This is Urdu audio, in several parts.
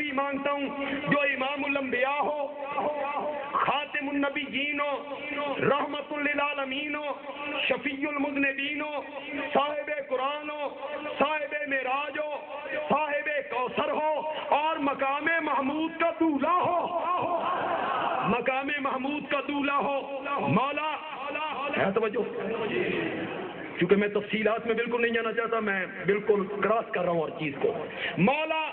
نبی مانگتا ہوں جو امام الانبیاء ہو، خاتم النبیین ہو، رحمت للعالمین ہو، شفیع المذنبین ہو، صاحب قرآن ہو، صاحب معراج ہو، صاحب کوثر ہو، اور مقام محمود کا دولہا ہو، مقام محمود کا دولہا ہو۔ مولا ہے توجہ، کیونکہ میں تفصیلات میں بالکل نہیں جانا چاہتا، میں بالکل کراس کر رہا ہوں ہر چیز کو۔ مولا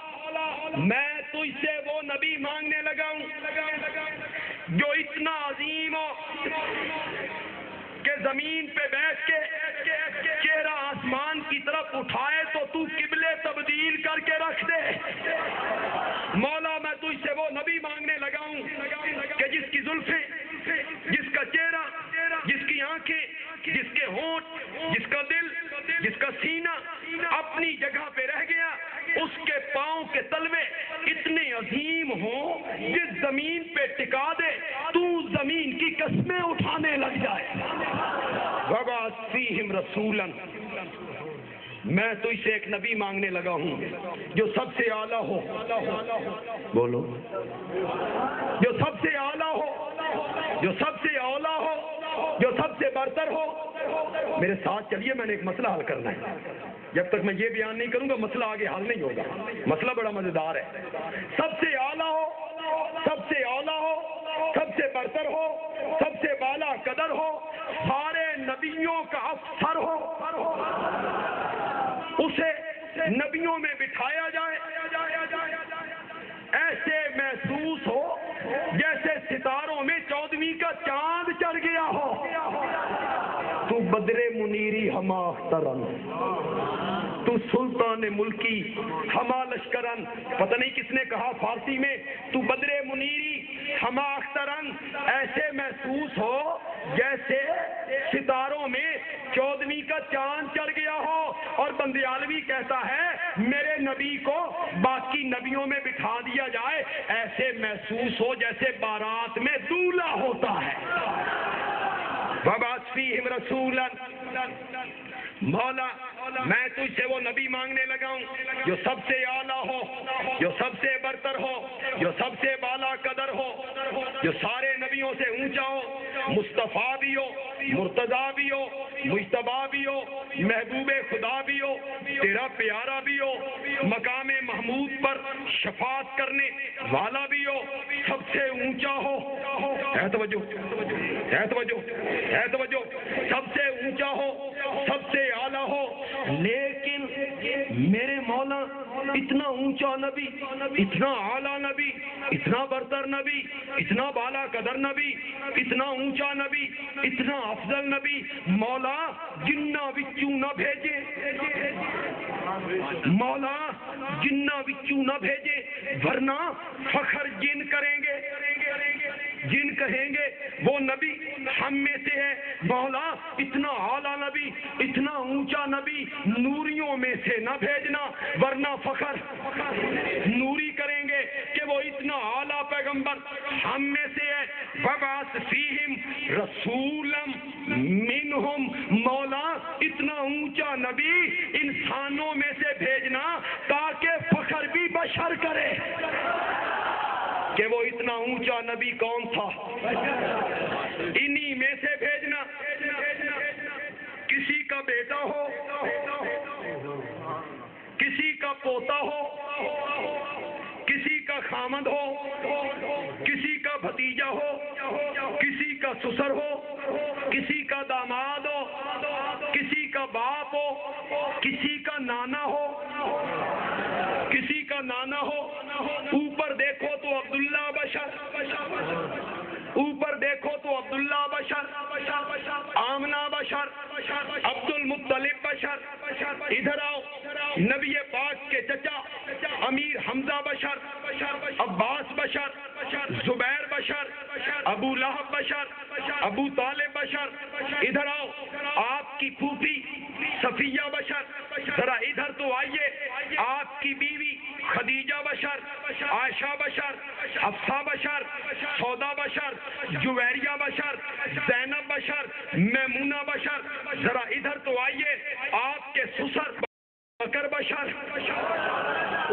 میں تجھ سے وہ نبی مانگنے لگا ہوں جو اتنا عظیم ہو کہ زمین پہ بیٹھ کے چہرہ آسمان کی طرف اٹھائے تو تو قبلے تبدیل کر کے رکھ دے۔ مولا میں تجھ سے وہ نبی مانگنے لگا ہوں کہ جس کی زلفیں، جس کا چہرہ، جس کی آنکھیں، جس کے ہونٹ، جس کا دل، جس کا سینہ اپنی جگہ پہ رہ گیا، اس کے پاؤں کے تلوے اتنے عظیم ہوں جس زمین پہ ٹکا دے تو زمین کی قسمیں اٹھانے لگ جائے۔ وَبَعَثْ فِيهِمْ رَسُولًا، میں تو اسے ایک نبی مانگنے لگا ہوں جو سب سے اعلیٰ ہو، بولو، جو سب سے اعلیٰ ہو، جو سب سے اولیٰ ہو، جو سب سے برتر ہو۔ میرے ساتھ چلیے، میں نے ایک مسئلہ حل کرنا ہے۔ جب تک میں یہ بیان نہیں کروں گا مسئلہ آگے حل نہیں ہوگا۔ مسئلہ بڑا مزیدار ہے۔ سب سے اعلیٰ ہو، سب سے اولیٰ ہو، سب سے برتر ہو، سب سے بالا قدر ہو، سارے نبیوں کا افسر ہو، اسے نبیوں میں بٹھایا جائے، ایسے محسوس ہو جیسے ستاروں میں 14ویں کا چاند چڑھ گیا ہو۔ تو بدر منیری ہما اخترن، تو سلطان ملکی ہما لشکرن۔ پتہ نہیں کس نے کہا فارسی میں، تو بدر منیری ہما اخترن، ایسے محسوس ہو جیسے ستاروں میں 14ویں کا چاند چڑھ گیا ہو۔ اور بندیالوی کہتا ہے میرے نبی کو باقی نبیوں میں بٹھا دیا جائے، ایسے محسوس ہو جیسے بارات میں دولہا ہوتا ہے۔ وَبَعَثْ فِيهِمْ رَسُولًا، مولا میں تجھ سے وہ نبی مانگنے لگا ہوں جو سب سے اعلیٰ ہو، جو سب سے برتر ہو، جو سب سے بالا قدر ہو، جو سارے نبیوں سے اونچا ہو، مصطفیٰ بھی ہو، مرتضیٰ بھی ہو، مجتبیٰ بھی ہو، محبوب خدا بھی ہو، تیرا پیارا بھی ہو، مقام محمود پر شفاعت کرنے والا بھی ہو، سب سے اونچا ہو۔ ہے توجہ، ہے توجہ، ہے توجہ، سب سے اونچا ہو، سب سے اعلیٰ ہو۔ لیکن میرے مولا اتنا اونچا نبی، اتنا اعلیٰ نبی، اتنا برتر نبی، اتنا بالا قدر نبی، اتنا اونچا نبی، اتنا افضل نبی، مولا جنہ وچوں نہ بھیجے، مولا جنہ وچوں نہ بھیجے، ورنہ فخر جن کریں گے، جن کہیں گے وہ نبی ہم میں سے ہے۔ مولا اتنا اعلیٰ نبی، اتنا اونچا نبی نوریوں میں سے نہ بھیجنا، ورنہ فخر نوری کریں گے کہ وہ اتنا اعلیٰ پیغمبر ہم میں سے ہے۔ وَبَعَثْ فِيهِمْ رَسُولًا مِّنْهُمْ، مولا اتنا اونچا نبی انسانوں میں سے بھیجنا تاکہ فخر بھی بشر کرے کہ وہ اتنا اونچا نبی کون تھا، انہی میں سے بھیجنا۔ کسی کا بیٹا ہو، کسی کا پوتا ہو، کسی کا خامد ہو، کسی کا بھتیجا ہو، کسی کا سسر ہو، کسی کا داماد ہو، کسی کا باپ ہو، کسی کا نانا ہو، کسی کا نانا ہو۔ اوپر دیکھو تو عبداللہ بشر، اوپر دیکھو تو عبداللہ بشر، آمنہ بشر، عبد المطلب بشر۔ ادھر آؤ، نبی پاک کے چچا امیر حمزہ بشر، عباس بشر، زبیر بشر، ابو لہب بشر، ابو طالب بشر۔ ادھر آؤ، آپ کی پھوپھی صفیہ بشر، ذرا ادھر تو آئیے، آپ کی بیوی خدیجہ بشر، عائشہ بشر، حفصہ بشر، سودا بشر، جویریہ بشر، زینب بشر، میمونہ بشر۔ ذرا ادھر تو آئیے، آپ کے سسر بکر بشر،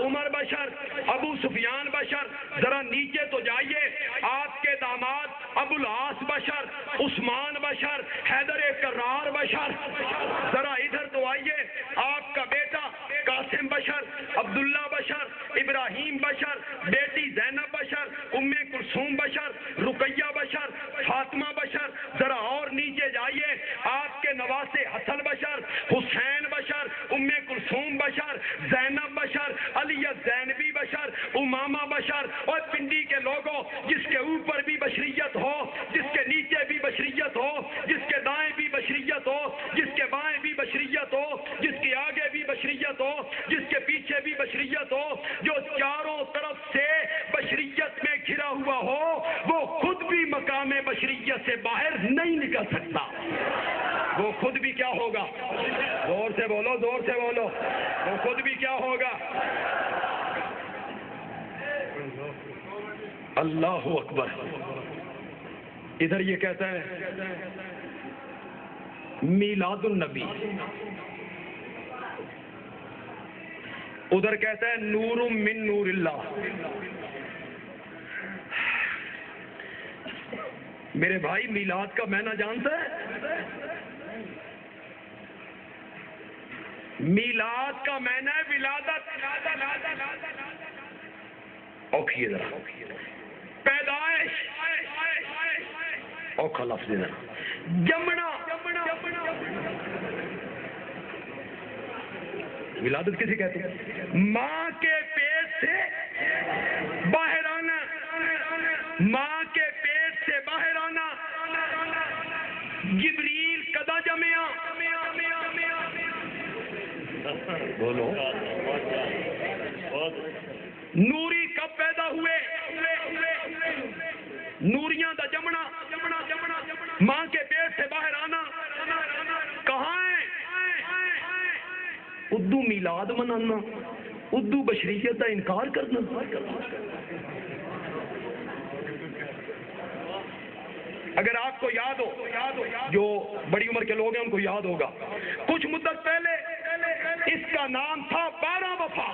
عمر بشر، ابو سفیان بشر، ذرا نیچے تو جائیے، آپ کے داماد ابو العاص بشر، عثمان بشر، حیدر کرار بشر، ذرا ادھر تو آئیے، آپ کا بیٹا قاسم بشر، عبداللہ بشر، ابراہیم بشر، بیٹی زینب بشر، ام کلثوم بشر، رقیہ بشر، فاطمہ بشر، ذرا اور نیچے جائیے، آپ کے نواسے حسن بشر، حسین بشر، ام کلثوم بشر، زینب بشر، علی زینبی بشر، امامہ بشر، اور پنڈی کے لوگوں جس کے اوپر بھی بشریت ہو، جس کے نیچے بھی بشریت ہو، جس کے دائیں بھی بشریت ہو، جس کے بائیں بھی بشریت ہو، جس کے آگے بھی بشریت ہو، جس کے پیچھے بھی بشریت ہو، جو چاروں طرف سے بشریت میں گھرا ہوا ہو، وہ خود بھی مقام بشریت سے باہر نہیں نکل سکتا، وہ خود بھی کیا ہوگا؟ زور سے بولو، زور سے بولو، وہ خود بھی کیا ہوگا؟ اللہ اکبر۔ ادھر یہ کہتا ہے میلاد النبی، ادھر کہتا ہے نور من نور اللہ۔ میرے بھائی میلاد کا معنی جانتا ہے؟ میلاد کا معنی ہے ولادت، اوکھیے ذرا، پیدائش، اوکھا لفظ ذرا، جمنا۔ ولادت کسی کہتے ہیں؟ ماں کے پیٹ سے باہر آنا، ماں کے پیٹ سے باہر آنا۔ جبریل کدا جمیا؟ بولو، نوری کب پیدا ہوئے؟ نوریاں دا جمنا، ماں کے پیٹ سے باہر آنا کہاں ہے؟ ادو میلاد منانا، ادو بشریت کا انکار کرنا۔ اگر آپ کو یاد ہو، جو بڑی عمر کے لوگ ہیں ان کو یاد ہوگا، کچھ مدت پہلے اس کا نام تھا 12 وفا۔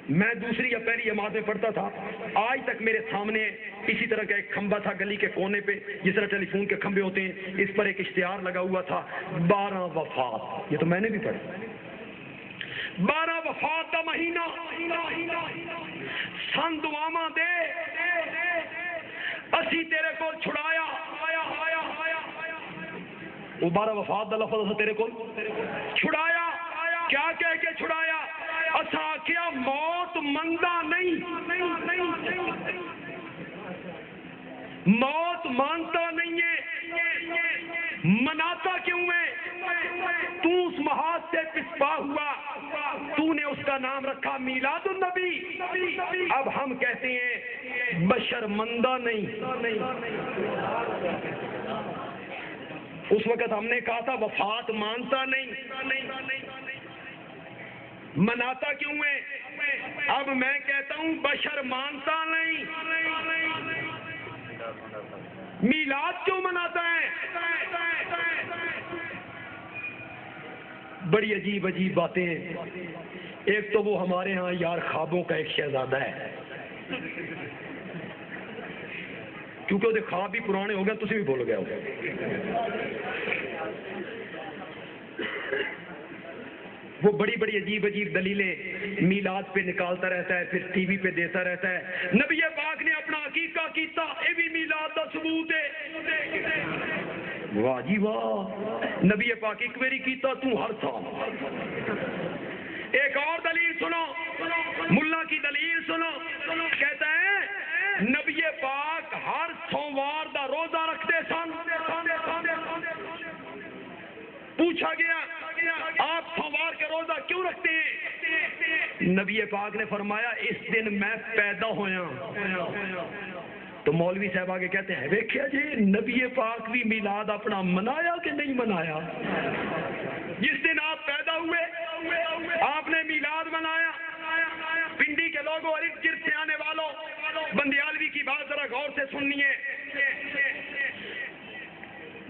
میں دوسری یا پہلی جماعت میں پڑھتا تھا، آج تک میرے سامنے اسی طرح کا ایک کھمبا تھا گلی کے کونے پہ، جس طرح ٹیلی فون کے کھمبے ہوتے ہیں، اس پر ایک اشتہار لگا ہوا تھا 12 وفات۔ یہ تو میں نے بھی پڑھا، 12 وفات کا مہینہ، سن دعاواں دے اسی تیرے کو چھڑایا۔ وہ 12 وفات دا لفظ تیرے کو چھڑایا، کیا کہہ کے چھڑایا؟ اسا کیا موت مندہ نہیں، موت مانتا نہیں ہے، مناتا کیوں ہے؟ تو اس محاذ سے پسپا ہوا، تو نے اس کا نام رکھا میلاد النبی۔ اب ہم کہتے ہیں بشر مندہ نہیں۔ اس وقت ہم نے کہا تھا وفات مانتا نہیں، مناتا کیوں ہے؟ اب میں کہتا ہوں بشر مانتا نہیں، میلاد کیوں مناتا ہے؟ بڑی عجیب عجیب باتیں ہیں۔ ایک تو وہ ہمارے ہاں یار خوابوں کا ایک شہزادہ ہے، کیونکہ وہ خواب بھی پرانے ہو گئے، تسی بھی بھول گئے ہو۔ وہ بڑی بڑی عجیب عجیب دلیلیں میلاد پہ نکالتا رہتا ہے، پھر ٹی وی پہ دیتا رہتا ہے۔ نبی پاک نے اپنا عقیقہ کیتا، یہ بھی میلاد کا ثبوت ہے۔ واہ جی واہ، نبی پاک ایک باری کیتا، تو ہر سال۔ ایک اور دلیل سنو، ملا کی دلیل سنو، کہتا ہے نبی پاک ہر سوموار دا روزہ رکھتے سن۔ پوچھا گیا آپ سوموار کے روزہ کیوں رکھتے ہیں؟ نبی پاک نے فرمایا اس دن میں پیدا ہویا۔ تو مولوی صاحب آگے کہتے ہیں دیکھیا جی نبی پاک بھی میلاد اپنا منایا کہ نہیں منایا؟ جس دن آپ پیدا ہوئے آپ نے میلاد منایا۔ پنڈی کے لوگوں اور اس گرد سے آنے والوں، بندیالوی کی بات ذرا غور سے سننی ہے۔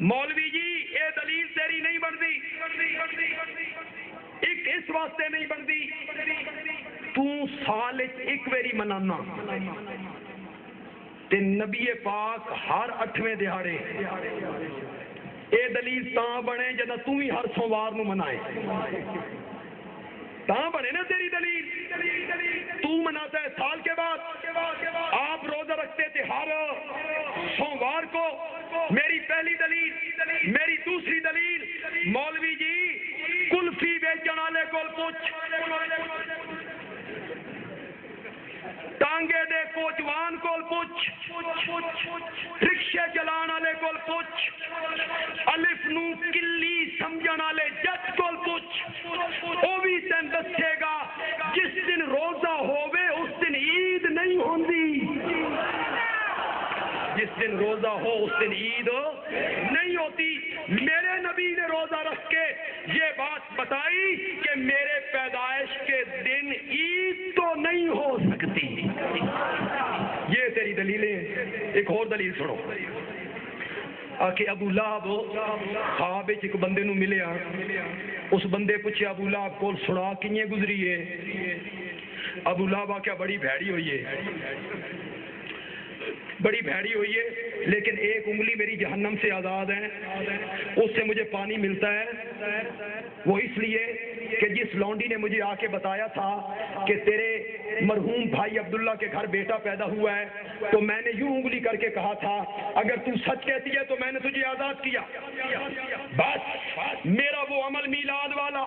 مولوی جی یہ دلیل تیری نہیں بنتی، ایک اس واسطے نہیں بندی تو سال ایک ویری منانا تے نبی پاک ہر 8ویں دہاڑے اے دلیل تاں بنے جدا تو ہی ہر سوموار نو منائے تاں بنے نا تیری دلیل تو مناتا ہے سال کے بعد آپ روزہ رکھتے تھے ہر سوموار کو میری پہلی دلیل میری دوسری دلیل مولوی جی کلفی بیچن والے کول پوچھ ٹانگے دے کوچوان کول پوچھ رکشے چلان والے کول پوچھ الف نو کلی سمجھن والے جج کول پوچھ او بھی تین دسے گا جس دن روزہ ہووے اس دن عید نہیں ہوندی جس دن روزہ ہو اس دن عید نہیں ہوتی میرے نبی نے روزہ رکھ کے یہ بات بتائی کہ میرے پیدائش کے دن عید تو نہیں ہو سکتی یہ تیری دلیلیں ایک اور دلیل سنو کہ ابو لہب خواب ایک بندے نو ملیا اس بندے پوچھے ابو لہب کول سنا کیے گزری ہے ابو لہب آکھیا بڑی بھیڑی ہوئی ہے بڑی بھیڑی ہوئی ہے لیکن ایک انگلی میری جہنم سے آزاد ہے اس سے مجھے پانی ملتا ہے وہ اس لیے کہ جس لونڈی نے مجھے آ کے بتایا تھا کہ تیرے مرحوم بھائی عبداللہ کے گھر بیٹا پیدا ہوا ہے تو میں نے یوں انگلی کر کے کہا تھا اگر تو سچ کہتی ہے تو میں نے تجھے آزاد کیا بس میرا وہ عمل میلاد والا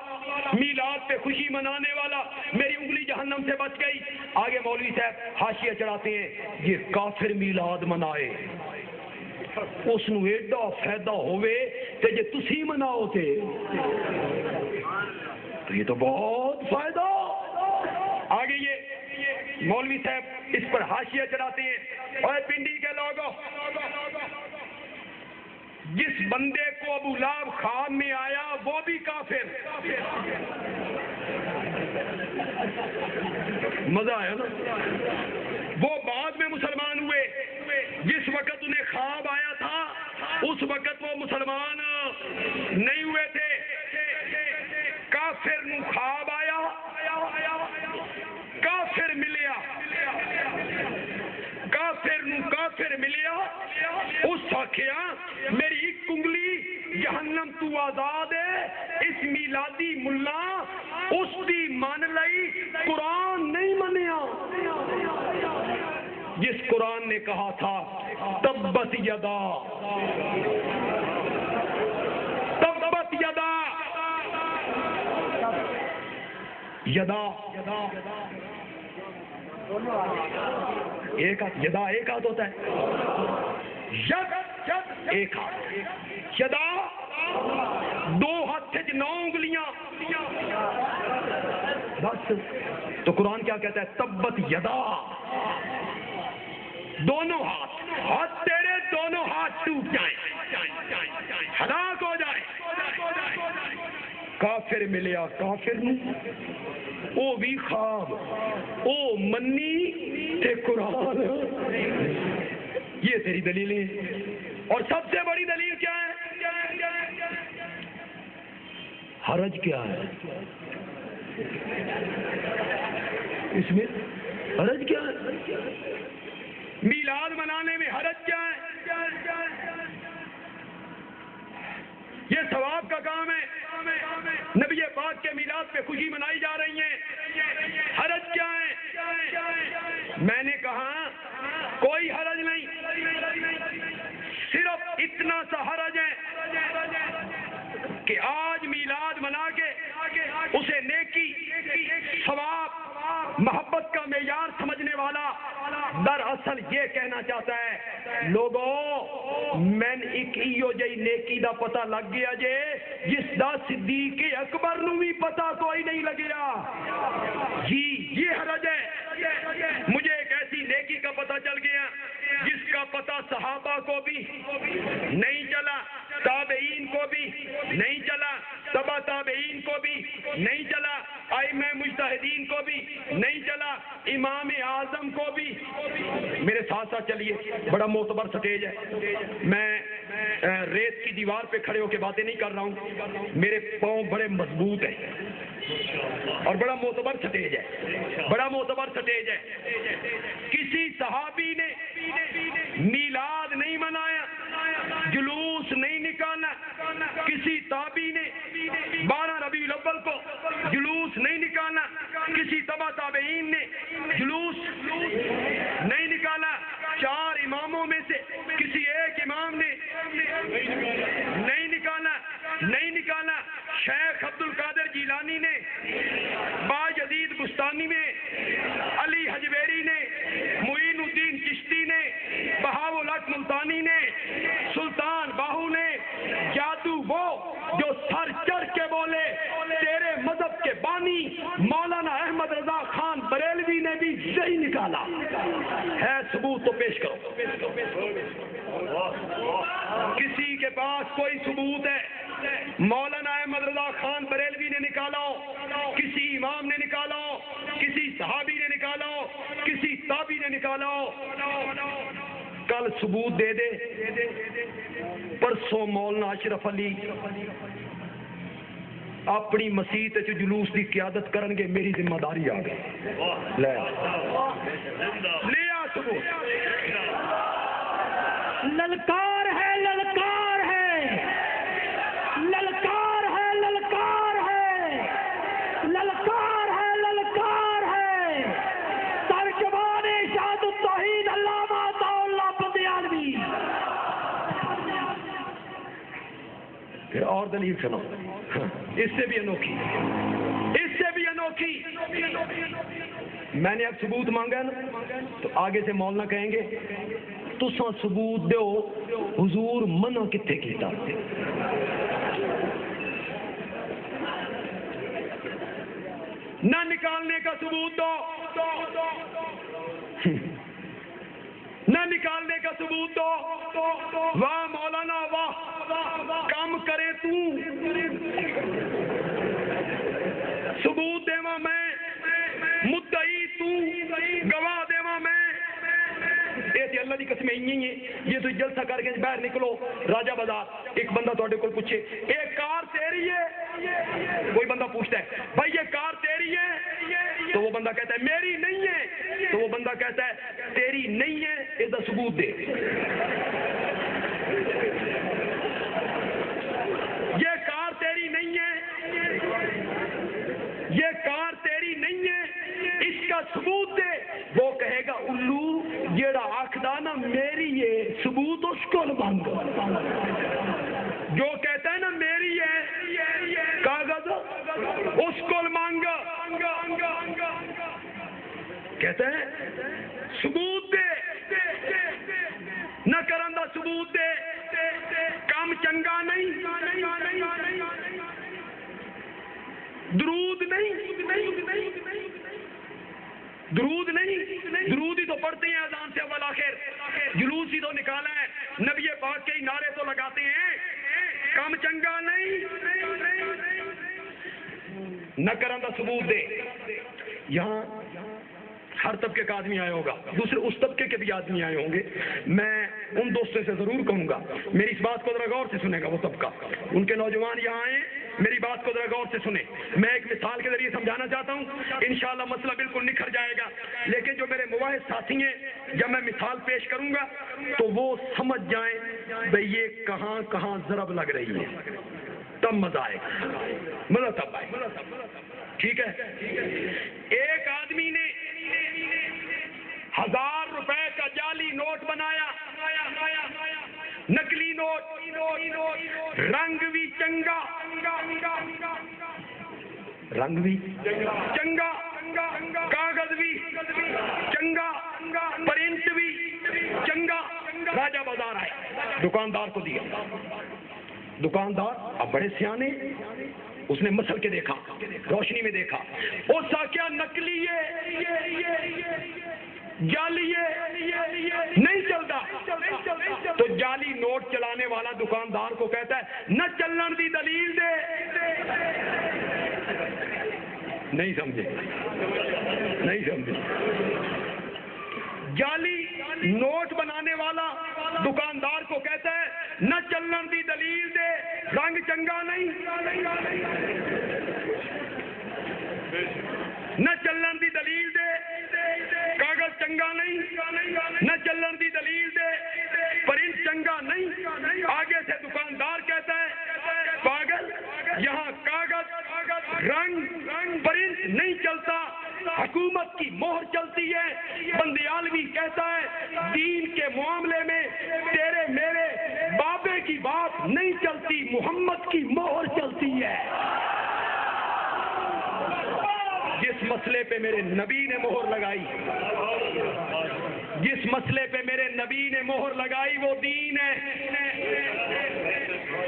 میلاد پہ خوشی منانے والا میری انگلی جہنم سے بچ گئی آگے مولوی صاحب حاشیہ چڑھاتے ہیں یہ کافر میلاد منائے اس نو ایڈا فائدہ ہوئے تے جے تسی مناؤ تے تو یہ تو بہت فائدہ آگے یہ مولوی صاحب اس پر حاشیہ چڑھاتے ہیں اور پنڈی کے لوگوں جس بندے کو ابو لہب خواب میں آیا وہ بھی کافر مزہ آیا نا وہ بعد میں مسلمان ہوئے جس وقت انہیں خواب آیا تھا اس وقت وہ مسلمان نہیں ہوئے تھے کافر نو خواب آیا کافر ملیا کافر نو کافر ملیا اس آکھیا میری ایک انگلی جہنم تو آزاد ہے اس میلادی ملا اس دی مان لئی قرآن نہیں منیا جس قرآن نے کہا تھا تبت یدا تبت یدا یدا ایک ہاتھ یدا ایک ہاتھ ہوتا ہے ید ایک ہاتھ یدا دو ہاتھ سے 9 انگلیاں بس تو قرآن کیا کہتا ہے تبت یدا دونوں ہاتھ تیرے دونوں ہاتھ ٹوٹ جائیں ہلاک ہو جائے کافر ملیا کافر نو او بھی خواب او منی تے قرآن یہ تیری دلیلیں اور سب سے بڑی دلیل کیا ہے حرج کیا ہے اس میں حرج کیا ہے میلاد منانے میں حرج کیا ہے یہ ثواب کا کام ہے نبی پاک کے میلاد پہ خوشی منائی جا رہی ہیں حرج کیا ہے میں نے کہا کوئی حرج نہیں صرف اتنا سا حرج ہے کہ آج میلاد منا کے اسے نیکی ثواب محبت کا معیار سمجھنے والا دراصل یہ کہنا چاہتا ہے لوگوں میں ایک ایو جئی نیکی دا پتہ لگ گیا جے جس دا صدیق اکبر نو بھی پتہ کوئی نہیں لگیا جی یہ حرج ہے مجھے ایک ایسی نیکی کا پتہ چل گیا جس کا پتہ صحابہ کو بھی نہیں چلا تابعین کو بھی نہیں چلا تبع تابعین کو بھی نہیں چلا ائمہ مجتہدین کو بھی نہیں چلا امام اعظم کو بھی میرے ساتھ ساتھ چلیے، بڑا معتبر سٹیج ہے، میں ریت کی دیوار پہ کھڑے ہو کے باتیں نہیں کر رہا ہوں، میرے پاؤں بڑے مضبوط ہیں اور بڑا معتبر سٹیج ہے، بڑا معتبر سٹیج ہے۔ کسی صحابی نے میلاد نہیں منایا، جلوس نہیں نکالا، کسی تابعی نے 12 ربیع الاول کو جلوس نہیں نکالا، کسی تبع تابعین نے جلوس نہیں نکالا، 4 اماموں میں سے کسی ایک امام نے نہیں نکالا، شیخ عبد القادر جیلانی نے، باجدید بستانی نے، علی حجویری نے، معین الدین چشتی نے، بہاؤالحق ملتانی نے، سلطان باہو نے، جادو وہ جو سر چڑھ کے بولے تیرے مذہب کے بانی مولانا احمد رضا خان بریلوی نے بھی نہیں نکالا ہے، ثبوت تو پیش کرو۔ کسی کے پاس کوئی ثبوت ہے مولانا احمد رضا خان بریلوی نے نکالا ہو، کسی امام نے نکالا ہو، کسی صحابی نے نکالا ہو، کسی تابعی نے نکالا ہو، کل ثبوت دے دے۔ پرسوں مولانا اشرف علی اپنی مسیت جلوس کی قیادت کرن گے، میری ذمہ داری آ گئی، لیا ثبوت۔ للکار ہے، للکار ہے، للکار ہے، للکار ہے، للکار ہے، للکار ہے، ترجمان ارشاد التوحید علامہ عطا اللہ بندیالوی۔ پھر اور دلیل سنو، اس سے بھی انوکھی، اس سے بھی انوکھی۔ میں نے اب ثبوت مانگا نا تو آگے سے مولانا کہیں گے تساں ثبوت دیو حضور منع کتنے کیتا، نہ نکالنے کا ثبوت دو، نہ نکالنے کا ثبوت دو، واہ مولانا واہ، کام کرے تو ثبوت دیوا میں، مدعی تو، گواہ دیوا میں۔ ایسی اللہ کی قسم ہی ہے، یہ تو جلسہ کر کے باہر نکلو راجہ بازار، ایک بندہ تھوڑے کو پوچھے ایک کار تیری ہے، کوئی بندہ پوچھتا ہے بھائی یہ کار تیری ہے، تو وہ بندہ کہتا ہے میری نہیں ہے، تو وہ بندہ کہتا ہے تیری نہیں ہے، اس کا ثبوت دے۔ یہ کار تیری نہیں ہے، یہ کار تیری نہیں ہے، اس کا ثبوت دے۔ وہ کہے گا الو جیڑا آخدا نا میری ہے، ثبوت اس کو مانگ، جو کہتا ہے نا میری ہے کاغذ اس کو مانگ، کہتے ہیں ثبوت دے، نہ کرن دا ثبوت دے، کام چنگا نہیں، درود نہیں، درود نہیں، درود ہی تو پڑھتے ہیں اذان سے اول آخر، جلوس ہی تو نکالا ہے، نبی پاک کے ہی نعرے تو لگاتے ہیں، کام چنگا نہیں، نہ کرن دا ثبوت دے۔ یہاں ہر طبقے کا آدمی آیا ہوگا، دوسرے اس طبقے کے بھی آدمی آئے ہوں گے، میں ان دوستوں سے ضرور کہوں گا میری اس بات کو ذرا غور سے سنے گا وہ طبقہ، ان کے نوجوان یہاں آئے، میری بات کو ذرا غور سے سنیں، میں ایک مثال کے ذریعے سمجھانا چاہتا ہوں، انشاءاللہ مسئلہ بالکل نکھر جائے گا، لیکن جو میرے مواحد ساتھی ہیں جب میں مثال پیش کروں گا تو وہ سمجھ جائیں بھئی یہ کہاں کہاں ضرب لگ رہی ہے، تب مزہ آئے گا، مزہ تب آئے گا، ٹھیک ہے۔ ایک آدمی نے 1000 روپے کا جعلی نوٹ بنایا، نقلی نوٹ، رنگ بھی چنگا، رنگ بھی چنگا، کاغذ بھی چنگا، پرنٹ بھی چنگا، راجہ بازار آئے، دکاندار کو دیا، دکاندار اب بڑے سیانے، اس نے مسل کے دیکھا، روشنی میں دیکھا، وہ ساکیا نکلی ہے، جعلی ہے، نہیں چلتا، تو جعلی نوٹ چلانے والا دکاندار کو کہتا ہے نہ چلن دی دلیل دے، نہیں سمجھے، نہیں سمجھے، جعلی نوٹ بنانے والا دکاندار کو کہتا ہے نہ چلن دی دلیل دے رنگ چنگا نہیں، نہ چلن دی دلیل دے کاغذ چنگا نہیں، نہ چلن دی دلیل دے پرنٹ چنگا نہیں۔ آگے سے دکاندار کہتا ہے پاگل، یہاں کاغذ رنگ پرنٹ نہیں چلتا، حکومت کی مہر چلتی ہے۔ بندیالوی کہتا ہے دین کے معاملے میں تیرے میرے بابے کی بات نہیں چلتی، محمد کی مہر چلتی ہے۔ جس مسئلے پہ میرے نبی نے مہر لگائی، جس مسئلے پہ میرے نبی نے مہر لگائی وہ دین ہے،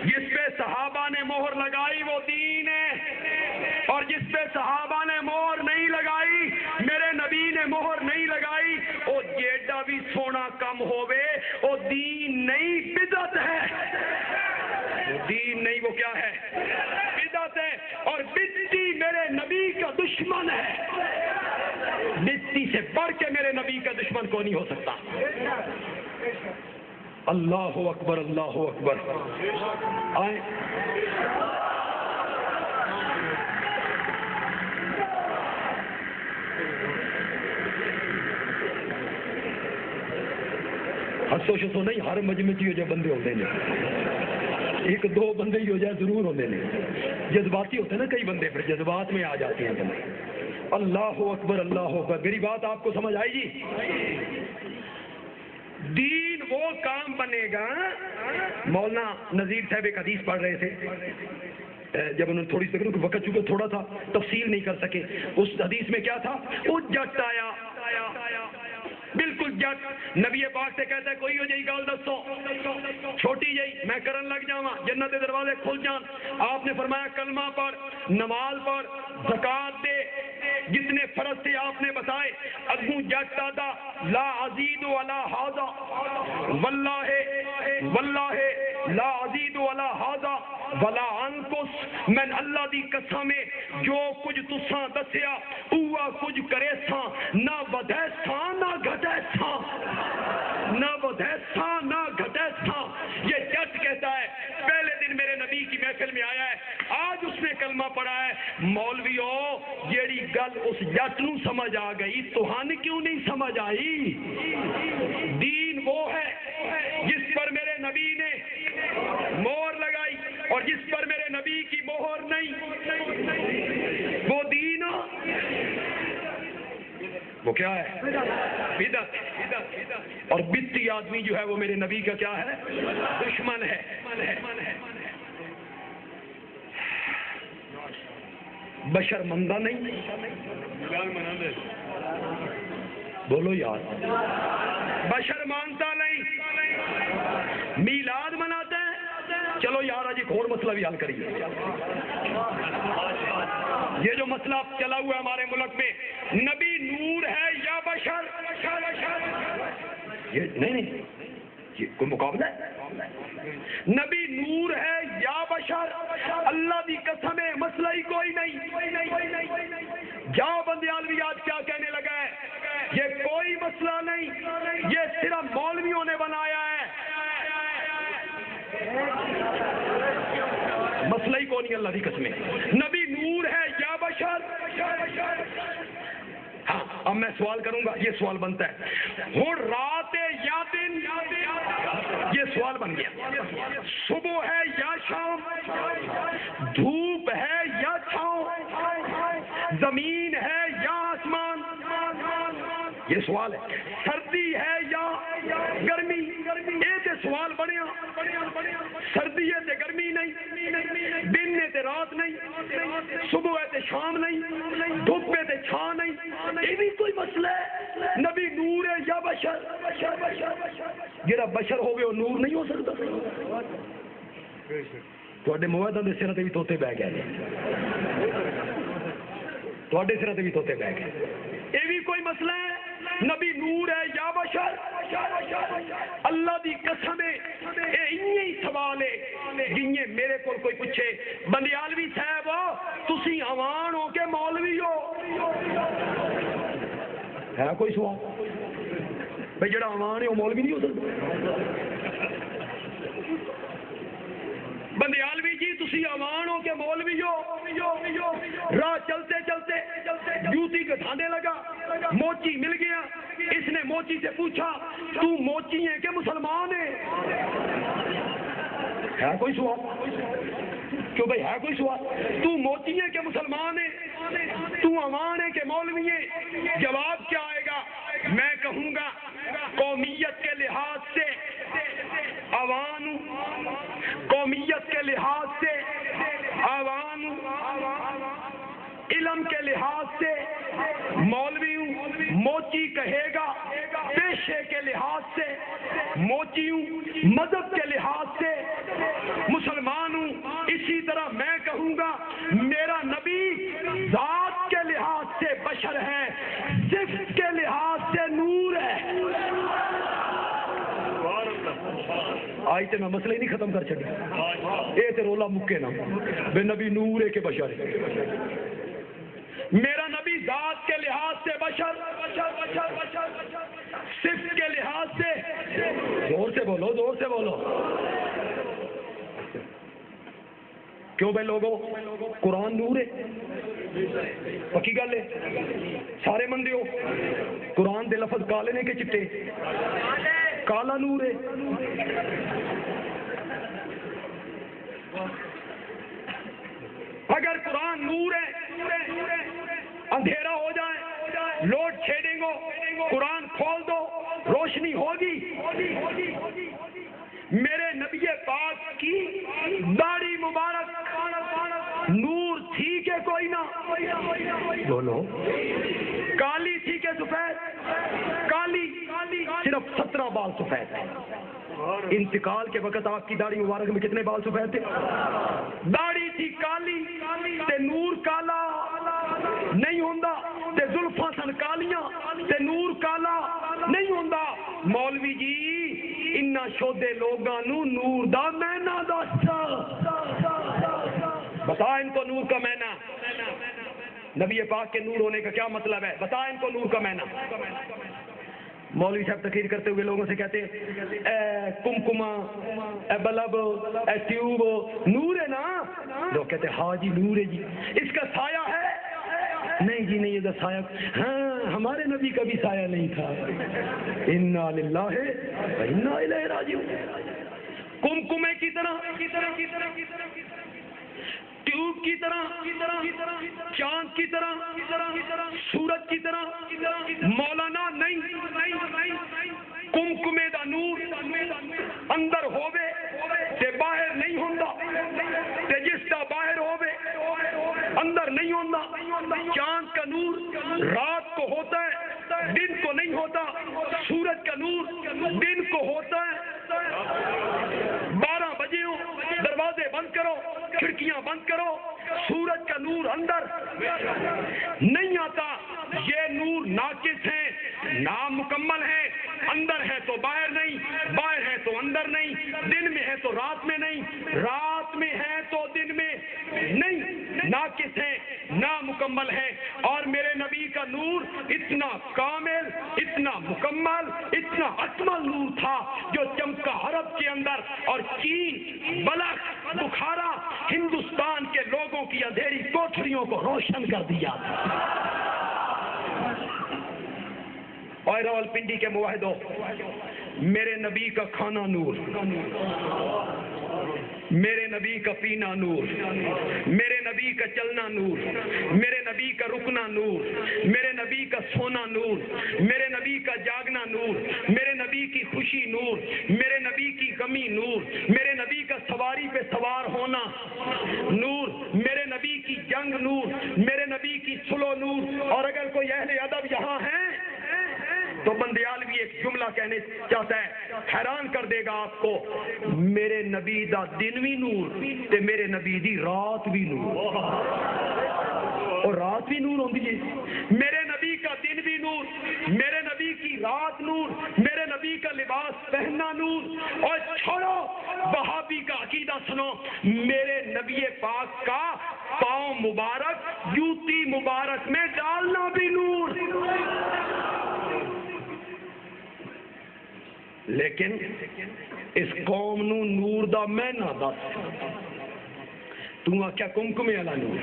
جس پہ صحابہ نے مہر لگائی وہ دین ہے، اور جس پہ صحابہ نے مہر نہیں لگائی، میرے نبی نے مہر نہیں لگائی، وہ جیڈا بھی سونا کم ہوئے وہ دین نہیں بدعت ہے۔ وہ دین نہیں، وہ کیا ہے؟ بدعت ہے۔ اور بدعتی میرے نبی کا دشمن ہے، بدعتی سے بڑھ کے میرے نبی کا دشمن کو نہیں ہو سکتا۔ اللہ اکبر، اللہ اکبر۔ آئیں ہسو شسو نہیں، ہر مجمع ہو جائے بندے ہوتے ہیں، ایک دو بندے ہی ہو جائے ضرور ہوتے ہیں، جذباتی ہوتے ہیں نا کئی بندے، پھر جذبات میں آ جاتے ہیں بندے۔ اللہ اکبر، اللہ اکبر۔ میری بات آپ کو سمجھ آئی جی؟ دین وہ کام بنے گا۔ مولانا نذیر صاحب ایک حدیث پڑھ رہے تھے، جب انہوں نے تھوڑی سی وقت چکے تھوڑا تھا تفصیل نہیں کر سکے، اس حدیث میں کیا تھا؟ وہ جٹ آیا، بالکل جٹ نبی پاک سے کہتا ہے کوئی ہو جائی گال دسو چھوٹی جائی میں کرن لگ جاواں، جنت کے دروازے کھل جان۔ آپ نے فرمایا کلمہ پڑھ، نماز پڑھ، زکات دے، جتنے فرض تھے آپ نے بتائے۔ اگوں جٹ دادا لا ازید ولا ھذا، واللہ واللہ لا ازید ولا ھذا ولا انقص، میں اللہ دی قسم ہے جو کچھ تساں دسیا اوہ کچھ کرے ساں، نہ ودھے ساں نہ گھٹے ساں، نہ ودھے ساں نہ گھٹے ساں۔ یہ جٹ کہتا ہے پہلے دن میرے نبی کی محفل میں آیا ہے، آج اس نے کلمہ پڑھا ہے۔ مولویو جیڑی گل اس جٹ نو سمجھ آ گئی توہن کیوں نہیں سمجھ آئی؟ دین وہ ہے جس پر میرے نبی نے مہر لگائی، اور جس پر میرے نبی کی مہر نہیں، وہ دین وہ کیا ہے؟ بدعت۔ اور بدعتی آدمی جو ہے وہ میرے نبی کا کیا ہے؟ دشمن ہے۔ بشر مندہ نہیں، بولو یار، بشر مانتا نہیں، میلاد مناتا ہے۔ چلو یار آج ایک اور مسئلہ بھی حل کریے۔ یہ جو مسئلہ چلا ہوا ہے ہمارے ملک میں، نبی نور ہے یا بشر؟ یہ نہیں، یہ کوئی مقابلہ ہے؟ نبی نور ہے یا بشر؟ اللہ دی قسم ہے مسئلہ ہی کوئی نہیں۔ جاؤ بندیالوی آج کیا کہنے لگا ہے؟ یہ کوئی مسئلہ نہیں، یہ صرف مولویوں نے بنایا ہے، مسئلہ ہی کون نہیں اللہ کی قسم۔ نبی نور ہے یا بشر؟ ہاں اب میں سوال کروں گا، یہ سوال بنتا ہے ہوں رات ہے یا دن؟ یہ سوال بن گیا۔ صبح ہے یا شام؟ دھوپ ہے یا چھاؤں؟ زمین ہے یا آسمان؟ یہ سوال ہے۔ سردی ہے یا گرمی؟ یہ تے سوال بنیا، سردی ہے تے گرمی نہیں، دن ہے تے رات نہیں، صبح ہے تے شام نہیں، دھوپ ہے تے چھاں نہیں، یہ بھی کوئی مسئلہ ہے؟ نبی نور ہے یا بشر؟ جڑا بشر ہوگے وہ نور نہیں ہو سکتا؟ تواڈے موعدہ دے سر تے بھی توتے بہ گئے، تواڈے سر تے بھی توتے بہ گئے، یہ بھی کوئی مسئلہ ہے؟ نبی نور ہے یا بشر؟ اللہ دی قسم ہے یہ انہی سوال ہے جنہیں میرے کو کوئی پوچھے بندیالوی صاحب تسی عوام ہو کے مولوی ہو، ہے کوئی سوال؟ بھائی جڑا امان ہے وہ مولوی نہیں ہو سکتا؟ بندیالوی جی تسی امان ہو کہ مولوی ہو؟ راہ چلتے چلتے جوتی گٹھانے لگا، موچی مل گیا، اس نے موچی سے پوچھا تو موچی ہے کہ مسلمان ہے کوئی سوال؟ کیوں بھائی ہے کوئی سوال؟ تو موچی ہے کہ مسلمان ہے؟ تو امان ہے کہ مولوی ہے؟ جواب کیا آئے گا؟ میں کہوں گا قومیت کے لحاظ سے عوام ہوں، قومیت کے لحاظ سے عوام ہوں، علم کے لحاظ سے مولوی ہوں، موچی کہے گا پیشے کے لحاظ سے موچی ہوں، مذہب کے لحاظ سے مسلمان ہوں۔ اسی طرح میں کہوں گا میرا نبی ذات کے لحاظ سے بشر ہے، صفت کے لحاظ سے نور ہے۔ آج تے میں مسئلہ ہی نہیں ختم کر چکی، اے تے رولا مکے نا بے نبی نور ہے کہ بشر ہے۔ میرا نبی ذات کے لحاظ سے بشر، صفت کے لحاظ سے، زور سے بولو زور سے بولو، کیوں بھائی لوگوں؟ قرآن نور ہے، پکی گل ہے، سارے مندے ہو قرآن دے لفظ کالے نے کہ چٹے؟ کالا نور ہے۔ اگر قرآن نور ہے، اندھیرا ہو جائے، لوڈ شیڈنگ ہو، قرآن کھول دو، روشنی ہوگی۔ میرے نبی پاک کی داڑھی مبارک نور تھی کہ کوئی نہ؟ بولو، کالی تھی کہ سفید؟ کالی، صرف 17 بال سفید تھے۔ انتقال کے وقت آپ کی داڑھی مبارک میں کتنے بال سفید تھے؟ داڑھی تھی کالی تے نور کالا نہیں ہوندا، تے زلفاں سن کالیاں تے نور کالا نہیں ہوندا۔ مولوی جی انہاں شودے لوگاں نو نور دا معنی دس، بتا ان کو نور کا معنی، نبی پاک کے نور ہونے کا کیا مطلب ہے؟ بتا ان کو نور کا معنی۔ مولوی صاحب تقریر کرتے ہوئے لوگوں سے کہتے اے کمکما، اے بلب، اے ٹیوب نور ہے نا؟ لوگ کہتے ہاں جی نور ہے جی۔ اس کا سایہ ہے؟ نہیں جی نہیں، ادھر سایہ، ہاں ہمارے نبی کا بھی سایہ نہیں تھا۔ انا للہ و انا الیہ راجعون۔ کمکمے کی طرح، ٹیوب کی طرح، چاند کی طرح، سورج کی طرح مولانا نہیں۔ کمکمے دا نور اندر ہووے تے باہر نہیں ہوندا، تے جس دا باہر ہووے اندر نہیں ہوندا۔ چاند کا نور رات کو ہوتا ہے، دن کو نہیں ہوتا۔ سورج کا نور دن کو ہوتا ہے۔ 12 بجے ہو، دروازے بند کرو، کھڑکیاں بند کرو، سورج کا نور اندر نہیں آتا۔ یہ نور ناقص ہے، نامکمل ہے، اندر ہے تو باہر نہیں، باہر ہے تو اندر نہیں، دن میں ہے تو رات میں نہیں، رات میں ہے تو دن میں نہیں، ناقص ہے، نامکمل ہے۔ اور میرے نبی کا نور اتنا کامل، اتنا مکمل، اتنا اکمل نور تھا جو چمکا عرب کے اندر اور چین، بلخ، بخارا، ہندوستان کے لوگوں کی اندھیری کوٹھریوں کو روشن کر دیا۔ اور راولپنڈی کے موحدوں، میرے نبی کا کھانا نور، میرے نبی کا پینا نور، میرے نبی کا چلنا نور، میرے نبی کا رکنا نور، میرے نبی کا سونا نور، میرے نبی کا جاگنا نور، میرے نبی کی خوشی نور، میرے نبی کی غمی نور، میرے نبی کا سواری پہ سوار ہونا نور، میرے نبی کی جنگ نور، میرے نبی کی صلح نور۔ اور اگر کوئی اہل ادب یہاں ہے تو بندیالوی ایک جملہ کہنے چاہتا ہے، حیران کر دے گا آپ کو، میرے نبی دا دن بھی نور تے میرے نبی دی رات بھی نور، اور رات بھی نور ہوندی ہے۔ میرے نبی کا دن بھی نور، میرے نبی کی رات نور، میرے نبی کا لباس پہننا نور۔ اور چھوڑو وہابی کا عقیدہ سنو، میرے نبی پاک کا پاؤں مبارک جوتی مبارک میں ڈالنا بھی نور۔ لیکن اس قوم نو نور دا معنی دس، تو آکھیا کمکمے والا نور،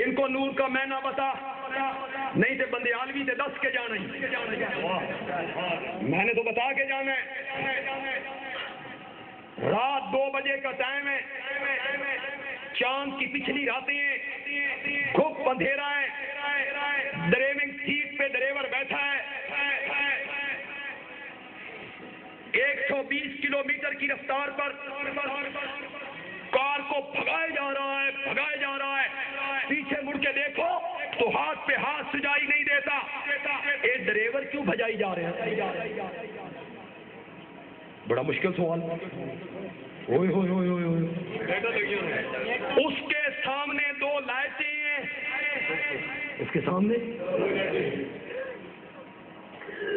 ان کو نور کا معنی بتا، نہیں تے بندے عالوی تے دس کے جانا ہی، میں نے تو بتا کے جانا ہے۔ رات 2 بجے کا ٹائم ہے، چاند کی پچھلی راتیں ہیں، خوب اندھیرا ہے، ڈرائیونگ سیٹ پہ ڈرائیور بیٹھا ہے، 120 کلومیٹر کی رفتار پر کار کو بھگائے جا رہا ہے، بھگائے جا رہا ہے، پیچھے مڑ کے دیکھو تو ہاتھ پہ ہاتھ سجائی نہیں دیتا، اے ڈرائیور کیوں بھجائی جا رہے ہیں؟ بڑا مشکل سوال۔ اوئے ہوئے ہوئے ہوئے ہوئے، اس کے سامنے 2 لائٹیں ہیں، اس کے سامنے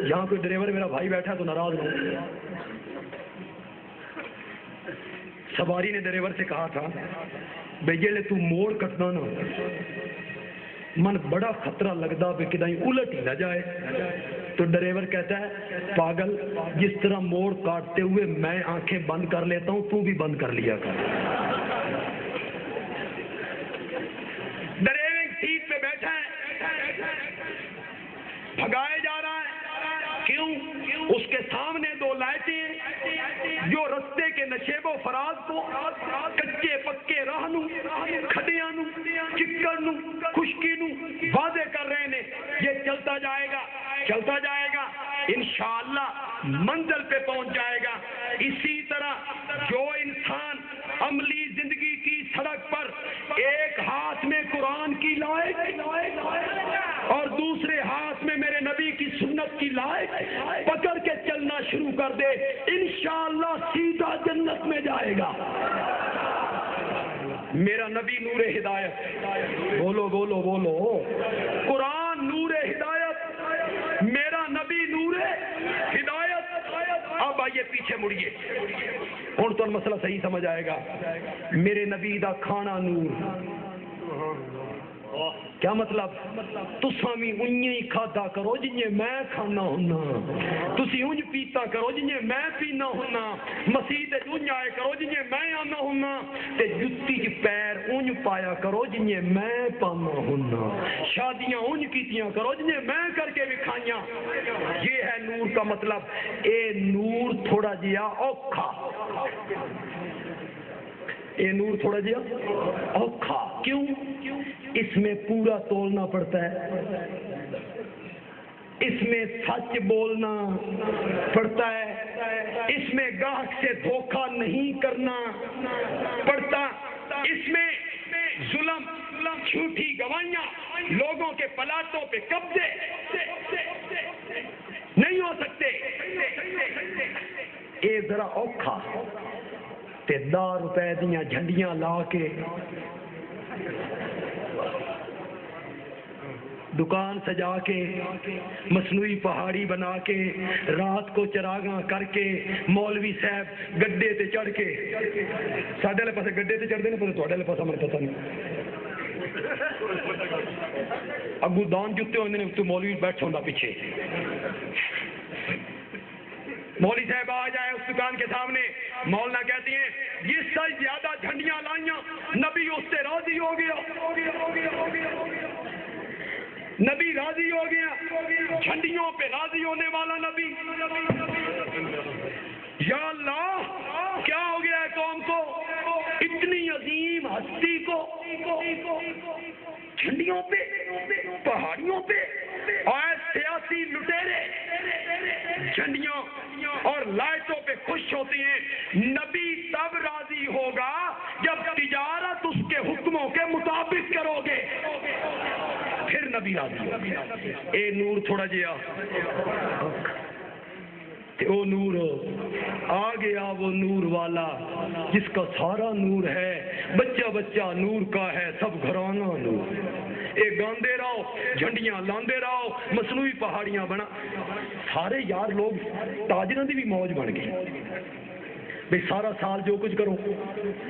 یہاں کوئی ڈرائیور میرا بھائی بیٹھا تو ناراض نہ ہو۔ سواری نے ڈرائیور سے کہا تھا بھئی جلے تو موڑ کٹنا نا من بڑا خطرہ لگتا بے کدائیں الٹ ہی نہ جائے، تو ڈرائیور کہتا ہے پاگل جس طرح موڑ کاٹتے ہوئے میں آنکھیں بند کر لیتا ہوں تو بھی بند کر لیا کر۔ ڈرائیونگ سیٹ پہ بیٹھا ہے، بھگائے جا رہا ہے، کیوں؟ اس کے سامنے 2 لائٹیں ہیں جو رستے کے نشیب و فراز کو، کچے پکے راہ نو، کھڈیاں نو، چکر نو، خشکی نو واضح کر رہے ہیں۔ یہ چلتا جائے گا، چلتا جائے گا، انشاءاللہ منزل پہ پہنچ جائے گا۔ اسی طرح جو انسان عملی زندگی کی سڑک پر ایک ہاتھ میں قرآن کی لائٹ اور دوسرے ہاتھ میں میرے نبی کی سنت کی لائٹ پکڑ کے چلنا شروع کر دے، انشاءاللہ سیدھا جنت میں جائے گا۔ میرا نبی نور ہدایت، بولو بولو بولو، قرآن نور ہدایت، میرا نبی نور ہدایت۔ اب آئیے پیچھے مڑیے، ہوں تو مسئلہ صحیح سمجھ آئے گا۔ میرے نبی دا کھانا نور، کیا مطلب؟ تساں بھی انج ہی کھادا کرو جنہیں میں کھانا ہونا، تسی انج پیتا کرو جنہیں میں پینا ہونا، مسیح انج آئے کرو جنہیں میں آنا ہونا، تے جتی چ پیر انج پایا کرو جنہیں میں پانا ہونا، شادیاں انج کیتیاں کرو جنہیں میں کر کے وکھائیاں۔ یہ ہے نور کا مطلب۔ اے نور تھوڑا جیا اوکھا، اے نور تھوڑا جیا اوکھا، کیوں؟ اس میں پورا تولنا پڑتا ہے، اس میں سچ بولنا پڑتا ہے، اس میں گاہک سے دھوکہ نہیں کرنا پڑتا، اس میں ظلم، جھوٹی گواہیاں، لوگوں کے پلاٹوں پہ قبضے نہیں ہو سکتے۔ اے ذرا اوکھا تے 10 روپے دیاں جھنڈیاں لا کے دکان سجا کے مصنوعی پہاڑی بنا کے رات کو چراغاں کر کے مولوی صاحب گڈے تے چڑھ کے، ساڈے والے پاسے گڈے تے چڑھتے ہیں، پر تھوڑے والے پاسے مجھے پتہ نہیں، اگو دان جتے ہوندے نے تو مولوی بیٹھا ہوندا پیچھے، مولوی صاحب آ جائے اس دکان کے سامنے، مولانا کہتی ہیں جس سے زیادہ جھنڈیاں لائیاں نبی اس سے راضی ہو گیا، نبی راضی ہو گیا، جھنڈیوں پہ راضی ہونے والا نبی۔ یا اللہ کیا ہو گیا ہے قوم کو، اتنی عظیم ہستی کو جھنڈیوں پہ، پہاڑیوں پہ، اور سیاسی لٹیرے جھنڈیوں اور لائٹوں پہ خوش ہوتے ہیں۔ نبی تب راضی ہوگا جب تجارت اس کے حکموں کے مطابق کرو گے، پھر نبی راضی ہوگا۔ اے نور تھوڑا جیا، او نور آ گیا، وہ نور والا جس کا سارا نور ہے، بچہ بچہ نور کا ہے، سب گھرانہ نور۔ اے گاندے رہو، جھنڈیاں لاندے رہو، مصنوعی پہاڑیاں بنا، سارے یار لوگ تاجروں دی بھی موج بن گئی بھئی سارا سال جو کچھ کرو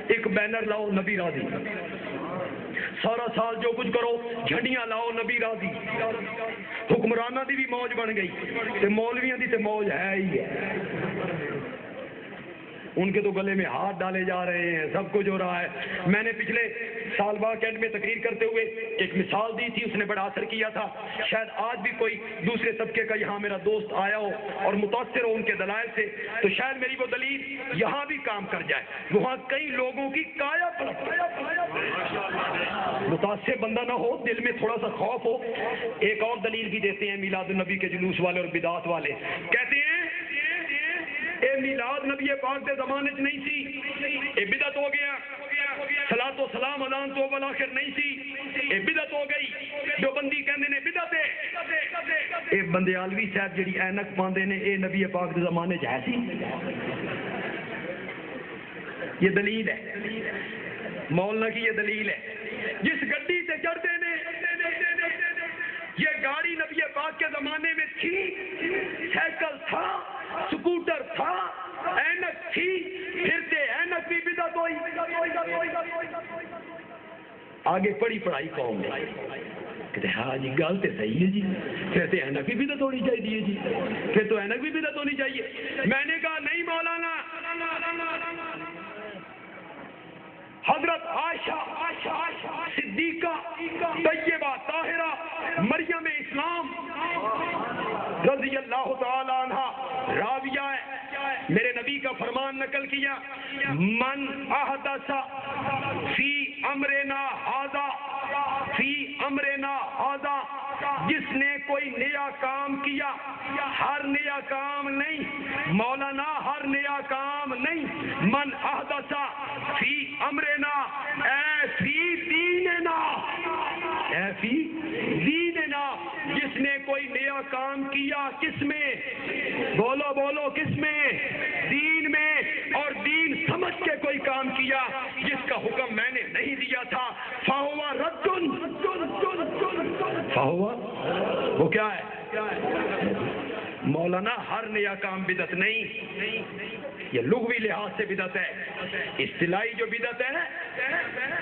ایک بینر لاؤ نبی راضی، سارا سال جو کچھ کرو جھنڈیاں لاؤ نبی راضی. حکمرانہ دی بھی موج بن گئی تے مولویاں دی تے موج ہے ہی ہے. ان کے تو گلے میں ہاتھ ڈالے جا رہے ہیں, سب کچھ ہو رہا ہے. میں نے پچھلے سال باغ کینٹ میں تقریر کرتے ہوئے ایک مثال دی تھی, اس نے بڑا اثر کیا تھا. شاید آج بھی کوئی دوسرے طبقے کا یہاں میرا دوست آیا ہو اور متاثر ہو ان کے دلائل سے, تو شاید میری وہ دلیل یہاں بھی کام کر جائے. وہاں کئی لوگوں کی کایا پلٹ, متاثر بندہ نہ ہو, دل میں تھوڑا سا خوف ہو. ایک اور دلیل بھی دیتے ہیں میلاد النبی کے جلوس والے اور بدعت والے. کہتے ہیں اے میلاد نبی پاک دے زمانے چ نہیں سی, اے بدعت ہو گیا. صلاۃ و سلام اذان تو بالآخر نہیں سی, اے بدعت ہو گئی. جو بندی کہندے نے بدعت ہے. اے بندیالوی صاحب جڑی اینک پاندے نے, اے نبی پاک دے زمانے چ ہے سی. یہ دلیل ہے مولانا کی, یہ دلیل ہے. جس گڈی سے چڑھتے نے, یہ گاڑی نبی پاک کے زمانے میں تھی, سائیکل تھا, سکوٹر تھا, اینک تھی, پھر سے اینک بھی بدعت ہوئی. آگے پڑھی پڑھائی قوم نے کہتے ہاں جی گل تو صحیح ہے جی, پھر تو اینک بھی بدعت ہونی چاہیے جی, پھر تو اینک بھی بدعت ہونی چاہیے. میں نے کہا نہیں مولانا, حضرت عائشہ صدیقہ طیبہ طاہرہ مریم اسلام رضی اللہ تعالی عنہ راویہ ہے, میرے نبی کا فرمان نقل کیا, من احدث فی امرنا ھذا, فی امرنا ھذا, جس نے کوئی نیا کام کیا, ہر نیا کام نہیں مولانا, ہر نیا کام نہیں. من احدث فی امرنا اے فی دیننا, اے فی دیننا, جس نے کوئی نیا کام کیا. کس میں؟ بولو بولو, کس میں؟ دین میں. اور دین سمجھ کے کوئی کام کیا جس کا حکم میں نے نہیں دیا تھا, فہو رد. فہو وہ کیا ہے مولانا؟ ہر نیا کام بدعت نہیں, یہ لغوی لحاظ سے بدعت ہے. اصطلاحی جو بدعت ہے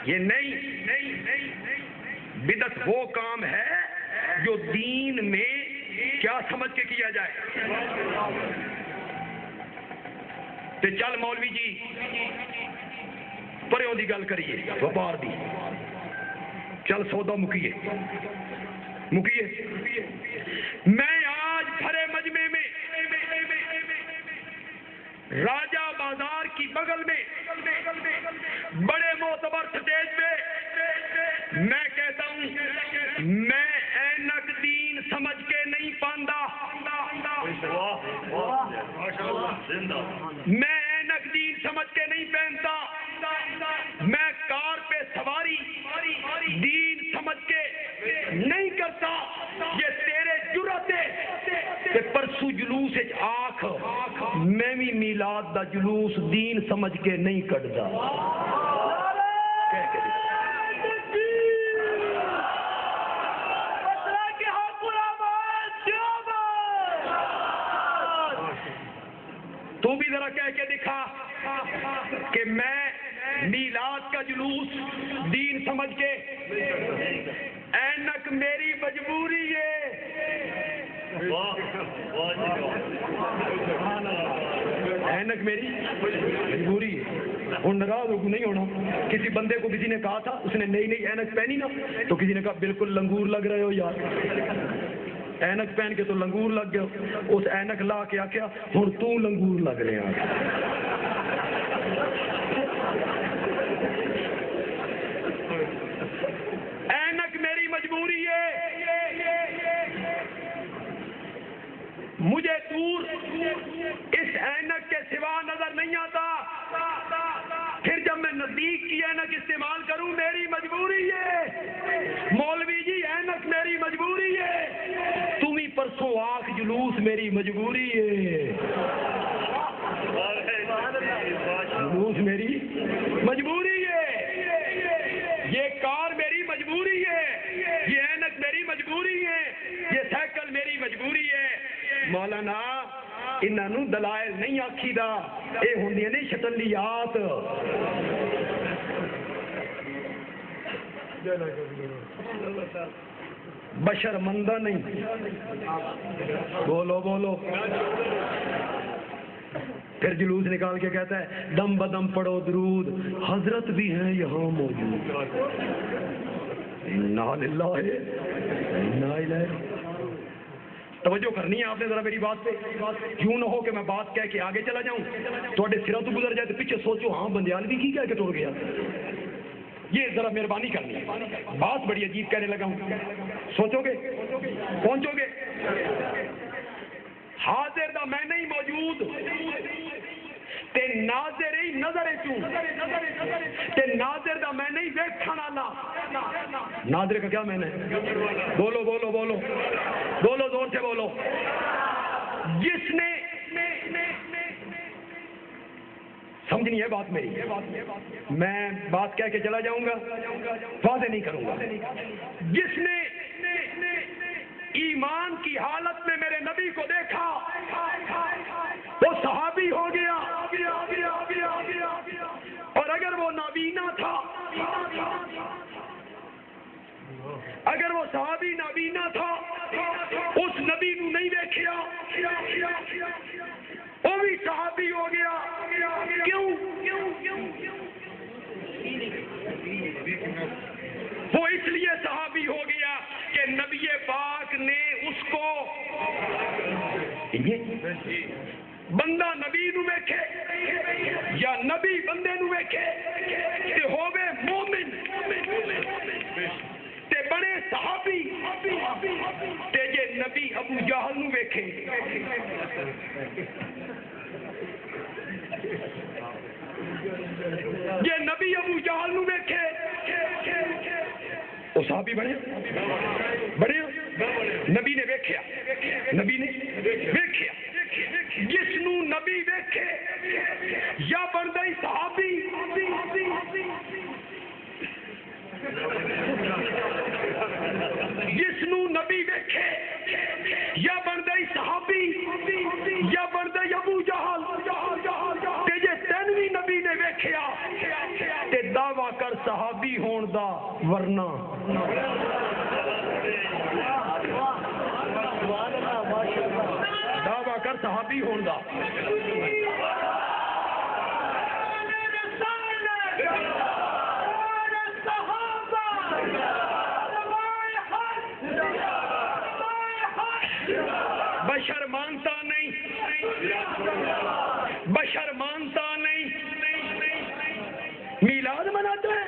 یہ نہیں. بدعت وہ کام ہے جو دین میں کیا سمجھ کے کیا جائے. تے چل مولوی جی پریوں دی گل کریے, وپار دی, چل سودا مکیے. میں آج بھرے مجمع میں راجہ بازار کی بغل میں بڑے معتبر سٹیج پہ میں کہتا ہوں, میں اینک دین سمجھ کے نہیں پاندا, میں اینک دین سمجھ کے نہیں پہنتا, میں کار پہ سواری دین سمجھ کے نہیں کرتا. یہ تیرے جرأت ہے کہ پرسو جلوس آکھ میں بھی میلاد دا جلوس دین سمجھ کے نہیں کٹدا. تو بھی ذرا کہہ کے دکھا کہ میں میلاد کا جلوس دین سمجھ کے. اینک میری مجبوری ہے, اینک میری مجبوری ہے. ہوں ناراض ہو نہیں ہونا. کسی بندے کو کسی نے کہا تھا, اس نے نئی نئی اینک پہنی نا, تو کسی نے کہا بالکل لنگور لگ رہے ہو یار, اینک پہن کے تو لنگور لگ گیا. اس اینک لا کے آخیا ہوں تو لنگور لگ رہے ہیں. اینک میری مجبوری ہے, مجھے دور اس اینک کے سوا نظر نہیں آتا, پھر جب میں نزدیک کی اینک استعمال کروں میری مجبوری ہے. مولوی جی اینک میری مجبوری ہے, تم ہی پرسوں آنکھ جلوس میری مجبوری ہے. جلوس میری مجبوری ہے, یہ کار میری مجبوری ہے, یہ اینک میری مجبوری ہے, یہ سائیکل میری مجبوری ہے. مولانا انہوں دلائل نہیں آکھی دا, اے ہوندیاں نے شتلیات. بشر مندہ نہیں. بولو بولو. پھر جلوس نکال کے کہتا ہے دم بدم پڑھو درود، حضرت بھی ہیں یہاں موجود. انا للہ انا الیہ. توجہ کرنی ہے آپ نے ذرا میری بات پہ. کیوں نہ ہو کہ میں بات کہہ کے آگے چلا جاؤں، تھوڑے سروں تو گزر جائے تو پیچھے سوچو ہاں بندیالوی کی کہہ کے ٹر گیا. یہ ذرا مہربانی کرنی ہے، بات بڑی عجیب کہنے لگا ہوں. سوچو گے پہنچو گے. حاضر دا میں نہیں موجود تے ناظر ہی نظر چوں تے ناظر دا میں نہیں ویکھن والا. ناظر کا کیا میں نے؟ بولو بولو بولو بولو زور سے بولو. جس نے سمجھنی ہے بات میری، میں بات کہہ کے چلا جاؤں گا، واضح نہیں کروں گا. جس نے ایمان کی حالت میں میرے نبی کو دیکھا وہ صحابی ہو گیا. اور اگر وہ نابینا تھا، اگر وہ صحابی نابینا تھا، اس نبی کو نہیں دیکھیا، وہ بھی صحابی ہو گیا. کیوں؟ وہ اس لیے صحابی ہو گیا کہ نبی پاک نے اس کو بندہ نبی نو ویکھے یا نبی بندے نو ویکھے تے ہووے مومن تے بڑے صحابی تے جے نبی ابو جہل نو ویکھے جے نبی ابو جہل نو ویکھے وہ صحابی بڑے بڑے. نبی نے ویکھیا، نبی نے ویکھیا. جس نو نبی ویکھے یا بندہ ہی صحابی. جس نو نبی ویکھے یا بندہ ہی صحابی یا بندہ ہی ابو جہل تے جے تین بھی نبی نے ویکھیا تے دعویٰ کر صحابی ہون دا، ورنہ دعویٰ کر صحابی ہون دا. بشر مانتا نہیں، بشر مانتا نہیں. میلاد مناتا ہے،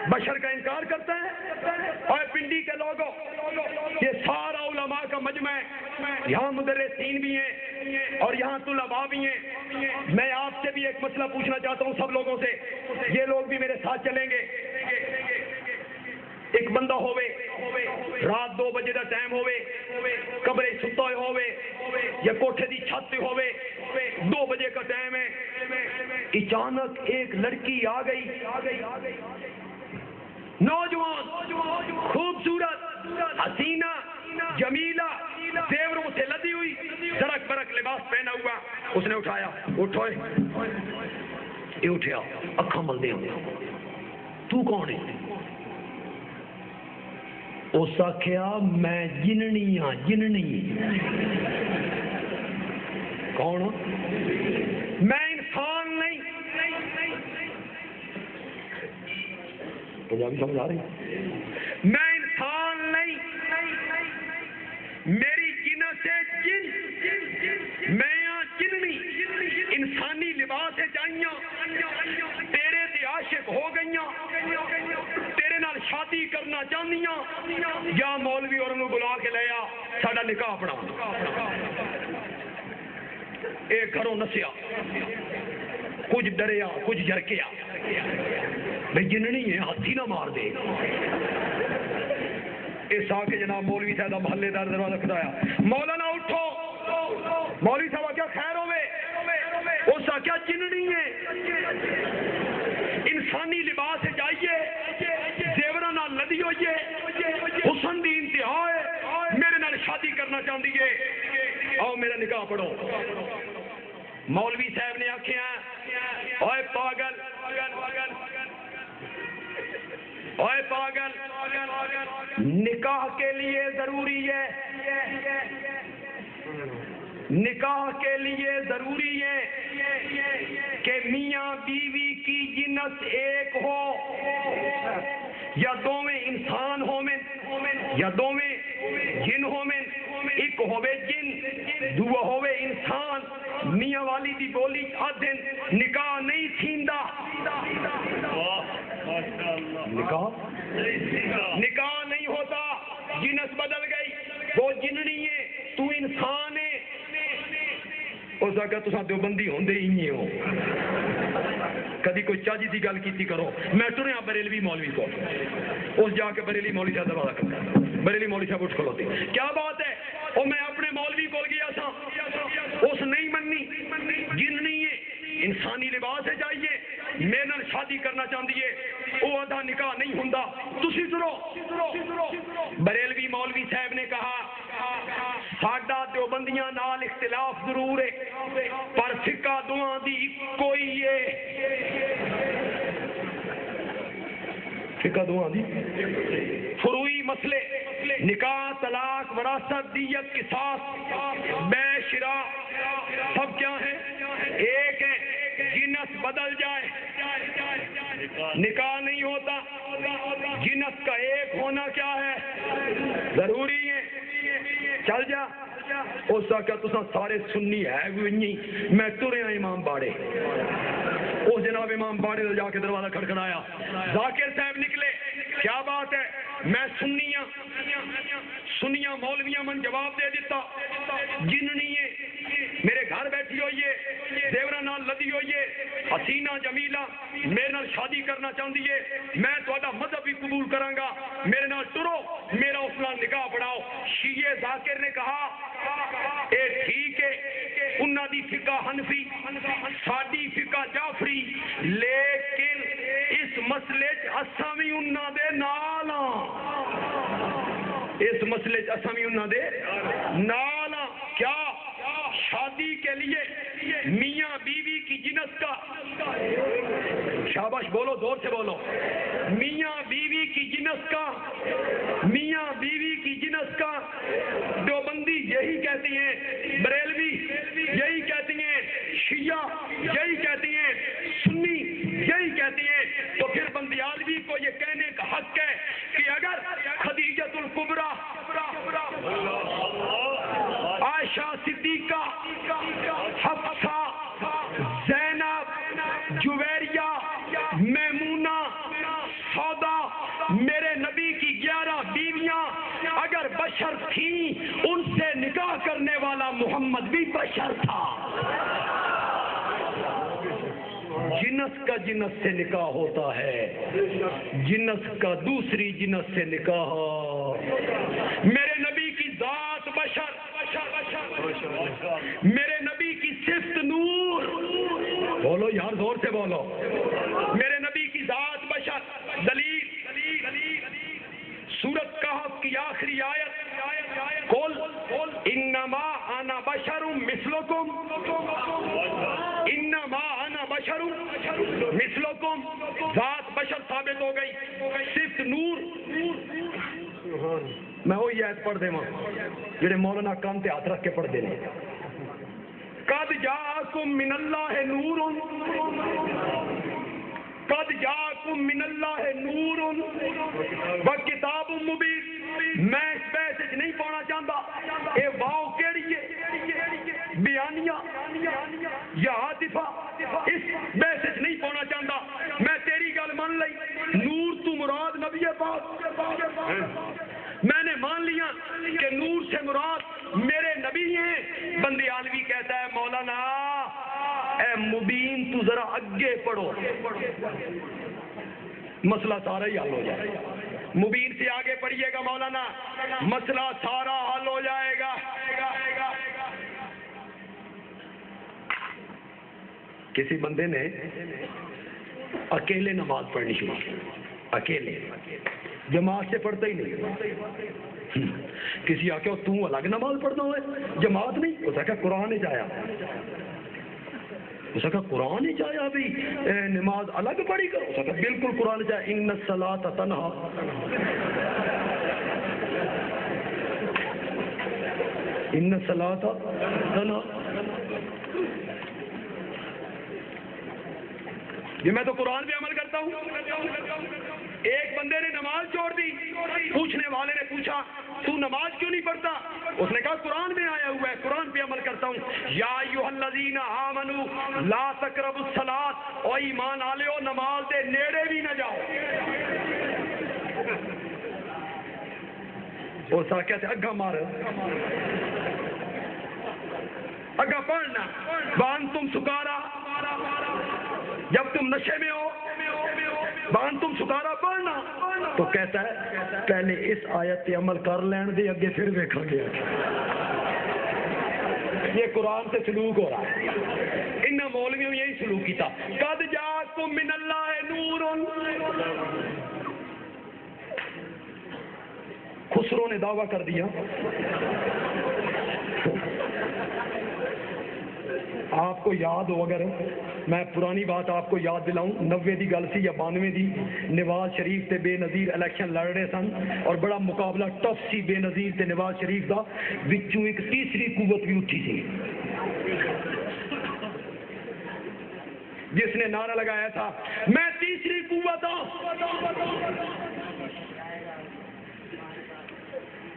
بشر کا انکار کرتا ہے. اور پنڈی کے لوگوں، یہ سارا علماء کا مجمع ہے، یہاں مدرسین بھی ہیں اور یہاں طلباء بھی ہیں. میں آپ سے بھی ایک مسئلہ پوچھنا چاہتا ہوں سب لوگوں سے، یہ لوگ بھی میرے ساتھ چلیں گے. ایک بندہ ہوئے رات 2 بجے دا ٹائم ہوئے، قبرے ستا ہوئے یا کوٹھے دی چھت ہوئے، 2 بجے کا ٹائم ہے. اچانک ایک لڑکی آ گئی، نوجوان، خوبصورت، حسینہ، جمیلہ، زیوروں سے لدی ہوئی، سڑک برک لباس پہنا ہوا. اس نے اٹھایا، اٹھو. یہ اٹھیا، اکھاں ملدے ہوں، تو کون ہے؟ اس آخیا میں جننی ہاں. جننی کون؟ میں انسان نہیں. پنجابی سمجھ آ رہی؟ میں انسان نہیں، میری جنس ہے جن، میں جننی. انسانی لباس ہے جائیاں، تیرے تے عاشق ہو گئیاں، تیرے نال شادی کرنا چاہنیاں. یا مولوی اور انہوں بلا کے لیا ساڈا نکاح پڑھا. ایک گھروں نسیا، کچھ ڈریا کچھ جھرکیا، بھئی جننی ہے ہاتھی نہ مار دے. اس آ کے جناب مولوی صاحب محلے دار دروازہ کھدایا، مولانا اٹھو. مولوی صاحب کیا خیر ہوئے؟ اس آ کیا جننی ہے، انسانی لباس جائیے، زیورہ نہ لدی ہوئیے، حسن دی انتہا ہے، میرے نال شادی کرنا چاہتی ہے، آؤ میرا نکاح پڑھو. مولوی صاحب نے آکھیا اوئے پاگل، اوے پاگل، نکاح کے لیے ضروری ہے، نکاح کے لیے ضروری ہے کہ میاں بیوی کی جنس ایک ہو، یا دوویں انسان ہومن یا دوویں جن ہومن، ایک ہوے جن دو ہوے انسان، میاں والی دی بولی آدھن نکاح نہیں تھیندا، نکاح نہیں ہوتا، جنس بدل گئی، وہ جننی ہے تو انسان ہے۔ اس کا تساں دیوبندی ہوندے ہی ہو، کدی کوئی چاجی دی گل کیتی کرو، میں ٹریا بریلوی مولوی کو، اس جا کے بریلی مولوی صاحب دروازہ کرتا، بریلی مولوی صاحب اٹھ کھلوتے، کیا بات ہے؟ اور میں اپنے مولوی کو گیا تھا، اس نہیں مننی، جن نہیں ہے، انسانی لباس ہے چاہیے، میرے نال شادی کرنا چاہتی ہے، وہ آدھا نکاح نہیں ہوندا، تسی سنو، بریلوی مولوی صاحب نے کہا ساڈا دیوبندیاں نال اختلاف ضرور ہے، پر فقہ دوہاں دی کوئی ہے، فقہ دوہاں دی فروعی مسئلے نکاح، طلاق، وراثت، دیت، قصاص، بے شراء سب کیا ہیں؟ ایک ہے، جنس بدل جائے نکاح نہیں ہوتا، جنس کا ایک ہونا کیا ہے؟ ضروری ہے۔ چل جا اس کا تساں سارے سنی ہے بھی، میں ٹریا امام باڑے، اس جناب امام باڑے جا کے دروازہ کھڑکھڑایا، ذاکر صاحب نکلے، کیا بات ہے؟ میں سنیاں مولویاں من جواب دے دیتا، جننی ہے میرے گھر بیٹھی ہوئی ہے، دیورا نال لدی ہوئی ہے، حسینہ جمیلہ میرے نال شادی کرنا چاہتی ہے، میں تہاڈا مذہب بھی قبول کراں گا، میرے نال ٹرو، میرا اس نال نکاح پڑھاؤ۔ شیعہ ذاکر نے کہا اے ٹھیک ہے، انہاں دی فقہ حنفی، ساڈی فقہ جعفری، لیکن اس مسئلے اساں وی انہاں دے نال ہاں، اس مسئلے اساں وی انہاں دے نال ہاں۔ کیا شادی کے لیے میاں بیوی کی جنس کا، شاباش بولو، زور سے بولو، میاں بیوی کی جنس کا، میاں بیوی کی جنس کا دیوبندی یہی کہتی ہیں، بریلوی یہی کہتی ہیں، شیعہ یہی کہتی ہیں، سنی یہی کہتی ہیں، تو پھر بندیالوی کو یہ کہنے کا حق ہے کہ اگر خدیجۃ الکبریٰ، عائشہ صدیقہ، حفصہ، زینب، جویریہ، میمونہ، سودا، میرے نبی کی 11 بیویاں اگر بشر تھیں، ان سے نکاح کرنے والا محمد بھی بشر تھا۔ جنس کا جنس سے نکاح ہوتا ہے، جنس کا دوسری جنس سے نکاح، میرے نبی کی ذات بشر، میرے نبی کی صفت نور، بولو یار زور سے بولو، میرے نبی کی ذات بشر۔ دلیل سورۃ کہف کی آخری آیت، قل انما انا بشر مثلکم، انما انا بشر مثلکم، ذات بشر ثابت ہو گئی، صفت نور۔ میں وہی آیت پڑھ دے ماں جڑے مولانا کان تے ہاتھ رکھ کے پڑھ دے نے، قد جاءکم من اللہ نور، قد جاءکم من اللہ نور وکتاب مبین۔ میں اس بحث نہیں پانا چاہتا، اے واؤ کیڑی ہے، بیانیہ یا عاطفہ، اس بحث نہیں پانا چاہتا، میں تیری گل مان لئی، نور تو مراد نبی پاک، میں نے مان لیا کہ نور سے مراد میرے نبی ہیں۔ بندیالوی کہتا ہے مولانا اے مبین تو ذرا اگے پڑھو، مسئلہ سارا ہی حل ہو جائے گا۔ مبین سے آگے پڑھیے گا مولانا، مسئلہ سارا حل ہو جائے گا۔ کسی بندے نے اکیلے نماز پڑھنی شروع کی، اکیلے، جماعت سے پڑھتا ہی نہیں۔ کسی آ کے تو الگ نماز پڑھتا ہے، جماعت نہیں، اس کا قرآن ہی جایا، اس نے کہا قرآن ہی چاہیا بھی نماز الگ پڑھی کرو. اس نے کہا بالکل قرآن چاہے ان الصلاۃ تنہا ان الصلاۃ تنہا. یہ میں تو قرآن پہ عمل کرتا ہوں. ایک بندے نے نماز چھوڑ دی. پوچھنے والے نے پوچھا تو نماز کیوں نہیں پڑھتا؟ اس نے کہا قرآن میں آیا ہوا ہے, قرآن پہ عمل کرتا ہوں. یا ایھا الذین آمنوا لا تقربوا الصلاۃ, او ایمان والےو نماز دے نیڑے بھی نہ جاؤ. اور سا کہتے اگا مار اگا پڑھنا بان تم سکارا, جب تم نشے میں ہو بان تم سکارا پڑھنا. تو کہتا ہے پہلے اس آیت پہ عمل کر لین دے, اگے پھر دیکھا گیا. یہ قرآن سے سلوک ہو رہا ہے. ان مولویوں میں یہی سلوک کیتا. قد جاءکم من اللہ نور. خسرو نے دعویٰ کر دیا آپ کو یاد ہو, اگر میں پرانی بات آپ کو یاد دلاؤں, 90 دی گل سی یا 92 دی, نواز شریف تے بے نظیر الیکشن لڑ رہے سن اور بڑا مقابلہ ٹف سی بے نظیر تے نواز شریف دا. وچوں ایک تیسری قوت بھی اٹھی سی جس نے نعرہ لگایا تھا میں تیسری قوت ہوں.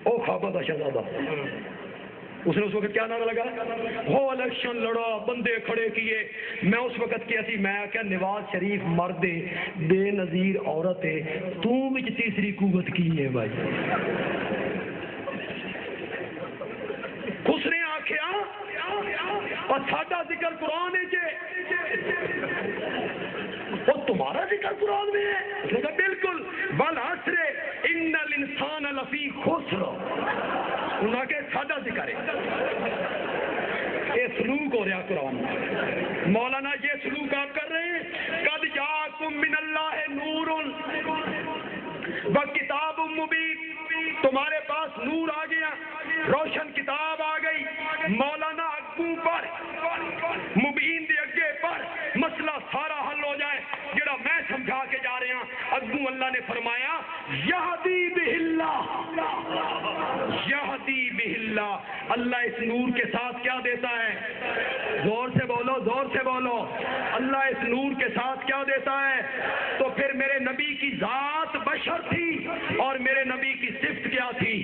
او خوابہ دا شہزادہ, اس نے اس وقت کیا نعرہ لگا, ہو الیکشن لڑا بندے کھڑے کیے. میں اس وقت کیا سی, میں کیا نواز شریف مرد بے نظیر عورت ہے, تو مجھ تیسری قوت کی ہے بھائی. اس نے آکھیا اور ساڈا ذکر قرآن ہے جے, اور تمہارا ذکر قرآن میں ہے. اس نے کہا بالکل, والعصر ان الانسان لفی خسر. انہاں کے سادہ ذکر ہے. یہ سلوک ہو رہا قرآن. مولانا یہ سلوک آپ کر رہے ہیں. قد جاءکم من اللہ نور وکتاب مبین. تمہارے پاس نور آ گیا, روشن کتاب آ گئی. مولانا اگوں پر مبین دے اگے پر مسئلہ سارا حل ہو جائے جڑا میں سمجھا کے جا رہے ہیں. اگوں اللہ نے فرمایا یہدی بہ اللہ, یہدی بہ اللہ. اللہ اس نور کے ساتھ کیا دیتا ہے؟ زور سے بولو, زور سے بولو. اللہ اس نور کے ساتھ کیا دیتا ہے؟ تو پھر میرے نبی کی ذات بشر تھی اور میرے نبی کی صفت کیا تھی؟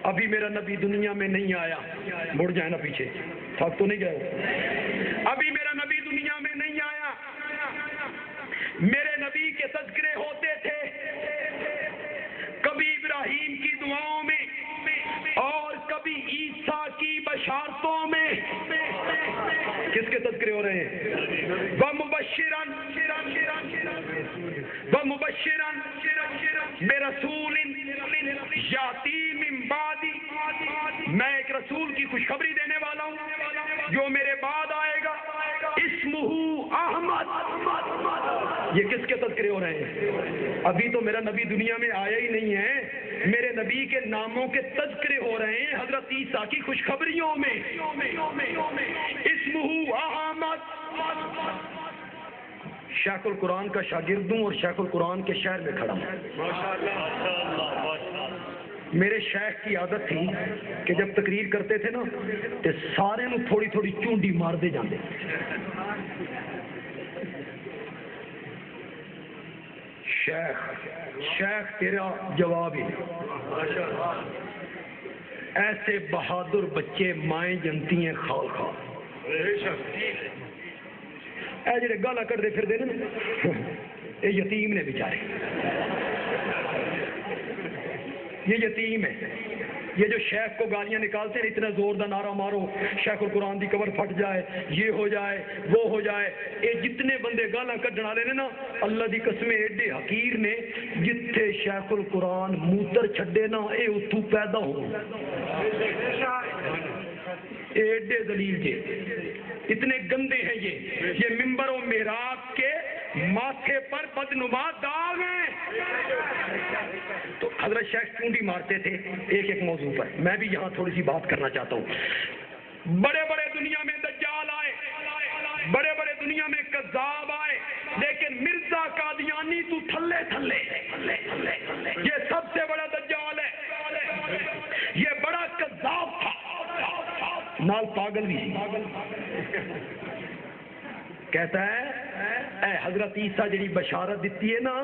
ابھی میرا نبی دنیا میں نہیں آیا. مڑ جائے نا پیچھے, تھک تو نہیں گئے. ابھی میرا نبی دنیا میں نہیں آیا. میرے نبی کے تذکرے ہوتے تھے کبھی ابراہیم کی دعاؤں میں اور کبھی عیسیٰ کی بشارتوں میں. کس کے تذکرے ہو رہے ہیں؟ وَمُبَشِّرًا بِرَسُولٍ یَأْتِی مِن بَعْدِی. میں ایک رسول کی خوشخبری دینے والا ہوں جو میرے بعد آئے گا. اسمہ احمد. یہ کس کے تذکرے ہو رہے ہیں؟ ابھی تو میرا نبی دنیا میں آیا ہی نہیں ہے. میرے نبی کے ناموں کے تذکرے ہو رہے ہیں حضرت عیسیٰ کی خوشخبریوں میں. اسمہ احمد. شیخ القرآن کا شاگرد ہوں اور شیخ القرآن کے شہر میں کھڑا ہوں. میرے شیخ کی عادت تھی کہ جب تقریر کرتے تھے نا تو سارے نو تھوڑی تھوڑی چونڈی مار دے جاندے. شیخ تیرا جواب ہی. ایسے بہادر بچے مائیں جنتی ہیں خال خال. اے جڑے گالا کٹتے پھر دے نا یہ یتیم نے بیچارے, یہ یتیم ہے. یہ جو شیخ کو گالیاں نکالتے ہیں اتنا زور دا نعرہ مارو شیخ القرآن دی قبر پھٹ جائے, یہ ہو جائے, وہ ہو جائے. یہ جتنے بندے گالاں کڈن والے نے نا اللہ دی قسم ایڈے حقیر نے, جتھے شیخ القرآن موتر چھڈے نا اے اتھوں پیدا ہو. ایڈے ذلیل جے, اتنے گندے ہیں یہ منبر و محراب کے ماتھے پر بدنما داغ ہیں. تو حضرت شیخ چونڈی مارتے تھے ایک ایک موضوع پر. میں بھی یہاں تھوڑی سی بات کرنا چاہتا ہوں. بڑے بڑے دنیا میں بڑے بڑے دنیا میں کذاب آئے، لیکن مرزا قادیانی تو تھلے تھلے، یہ سب سے بڑا دجال ہے، یہ بڑا کذاب تھا، نال پاگل بھی کہتا ہے اے حضرت عیسیٰ جڑی بشارت دیتی ہے نا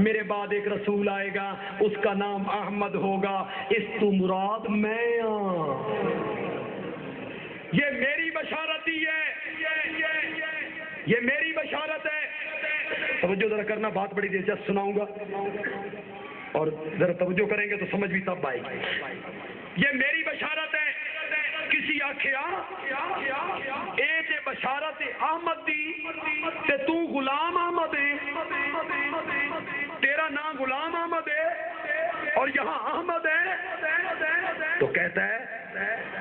میرے بعد ایک رسول آئے گا اس کا نام احمد ہوگا، اس تو مراد میں یہ میری بشارت ہی ہے، یہ میری بشارت ہے۔ توجہ ذرا کرنا، بات بڑی دلچسپ سناؤں گا اور ذرا توجہ کریں گے تو سمجھ بھی تب آئے گی۔ یہ میری بشارت ہے، کسی آکھیا اے تے بشارت احمد دی تے تو غلام احمد ہے، تیرا نام غلام احمد ہے اور یہاں احمد ہے، تو کہتا ہے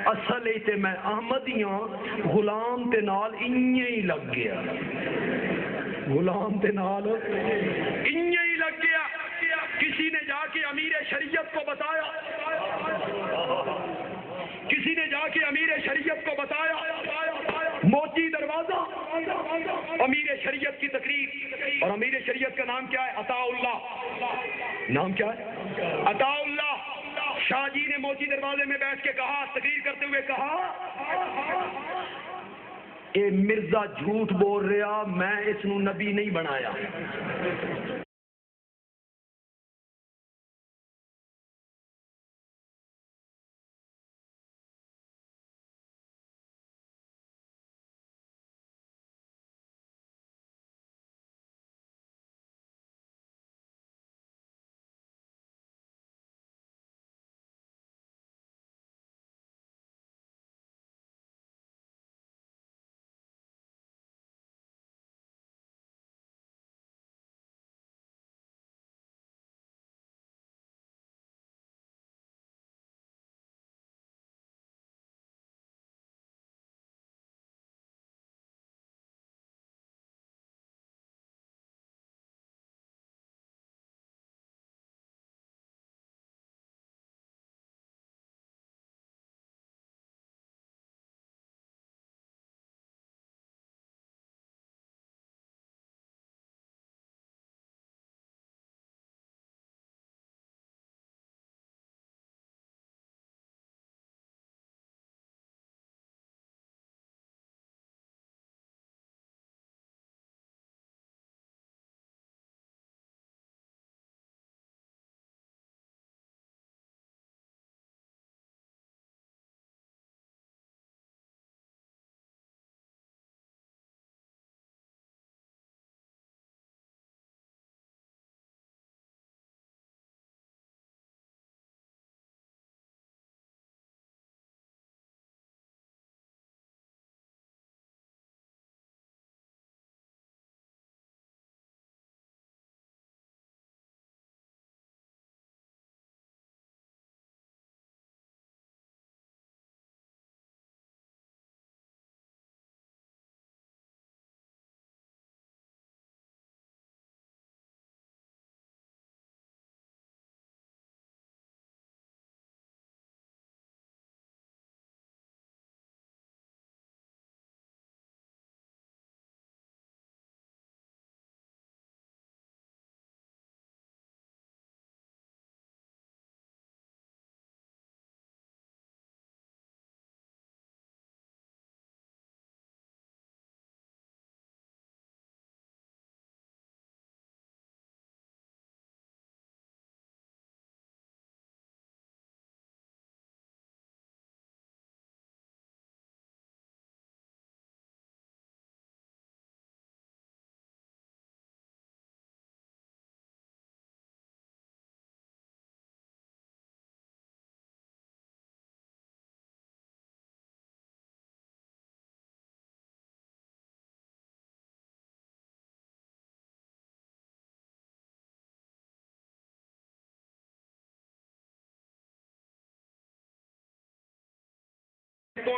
اصل تے میں احمدی ہاں، غلام تے نال انہی ہی لگ گیا، غلام تے نال انہی ہی لگ گیا۔ کسی نے جا کے امیر شریعت کو بتایا، کسی نے جا کے امیر شریعت کو بتایا، موچی دروازہ امیر شریعت کی تقریر، اور امیر شریعت کا نام کیا ہے؟ عطا اللہ، نام کیا ہے؟ عطا اللہ۔ شاہ جی نے موچی دروازے میں بیٹھ کے کہا، تقریر کرتے ہوئے کہا اے مرزا جھوٹ بول رہا، میں اس نو نبی نہیں بنایا۔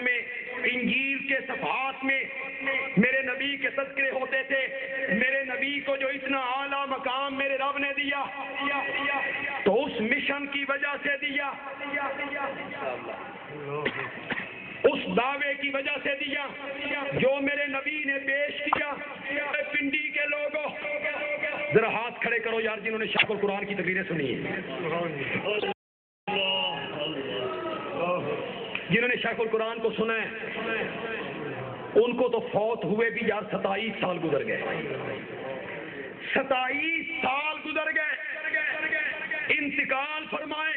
میں انجیل کے صفحات میں میرے نبی کے تذکرے ہوتے تھے، میرے نبی کو جو اتنا اعلیٰ مقام میرے رب نے دیا تو اس مشن کی وجہ سے دیا، اس دعوے کی وجہ سے دیا جو میرے نبی نے پیش کیا. پنڈی کے لوگوں ذرا ہاتھ کھڑے کرو یار جنہوں نے شیخ القرآن کی تقریریں سنی ہیں, جنہوں نے شیخ القرآن کو سنا ہے. ان کو تو فوت ہوئے بھی یار 27 سال گزر گئے, 27 سال گزر گئے, انتقال فرمائے.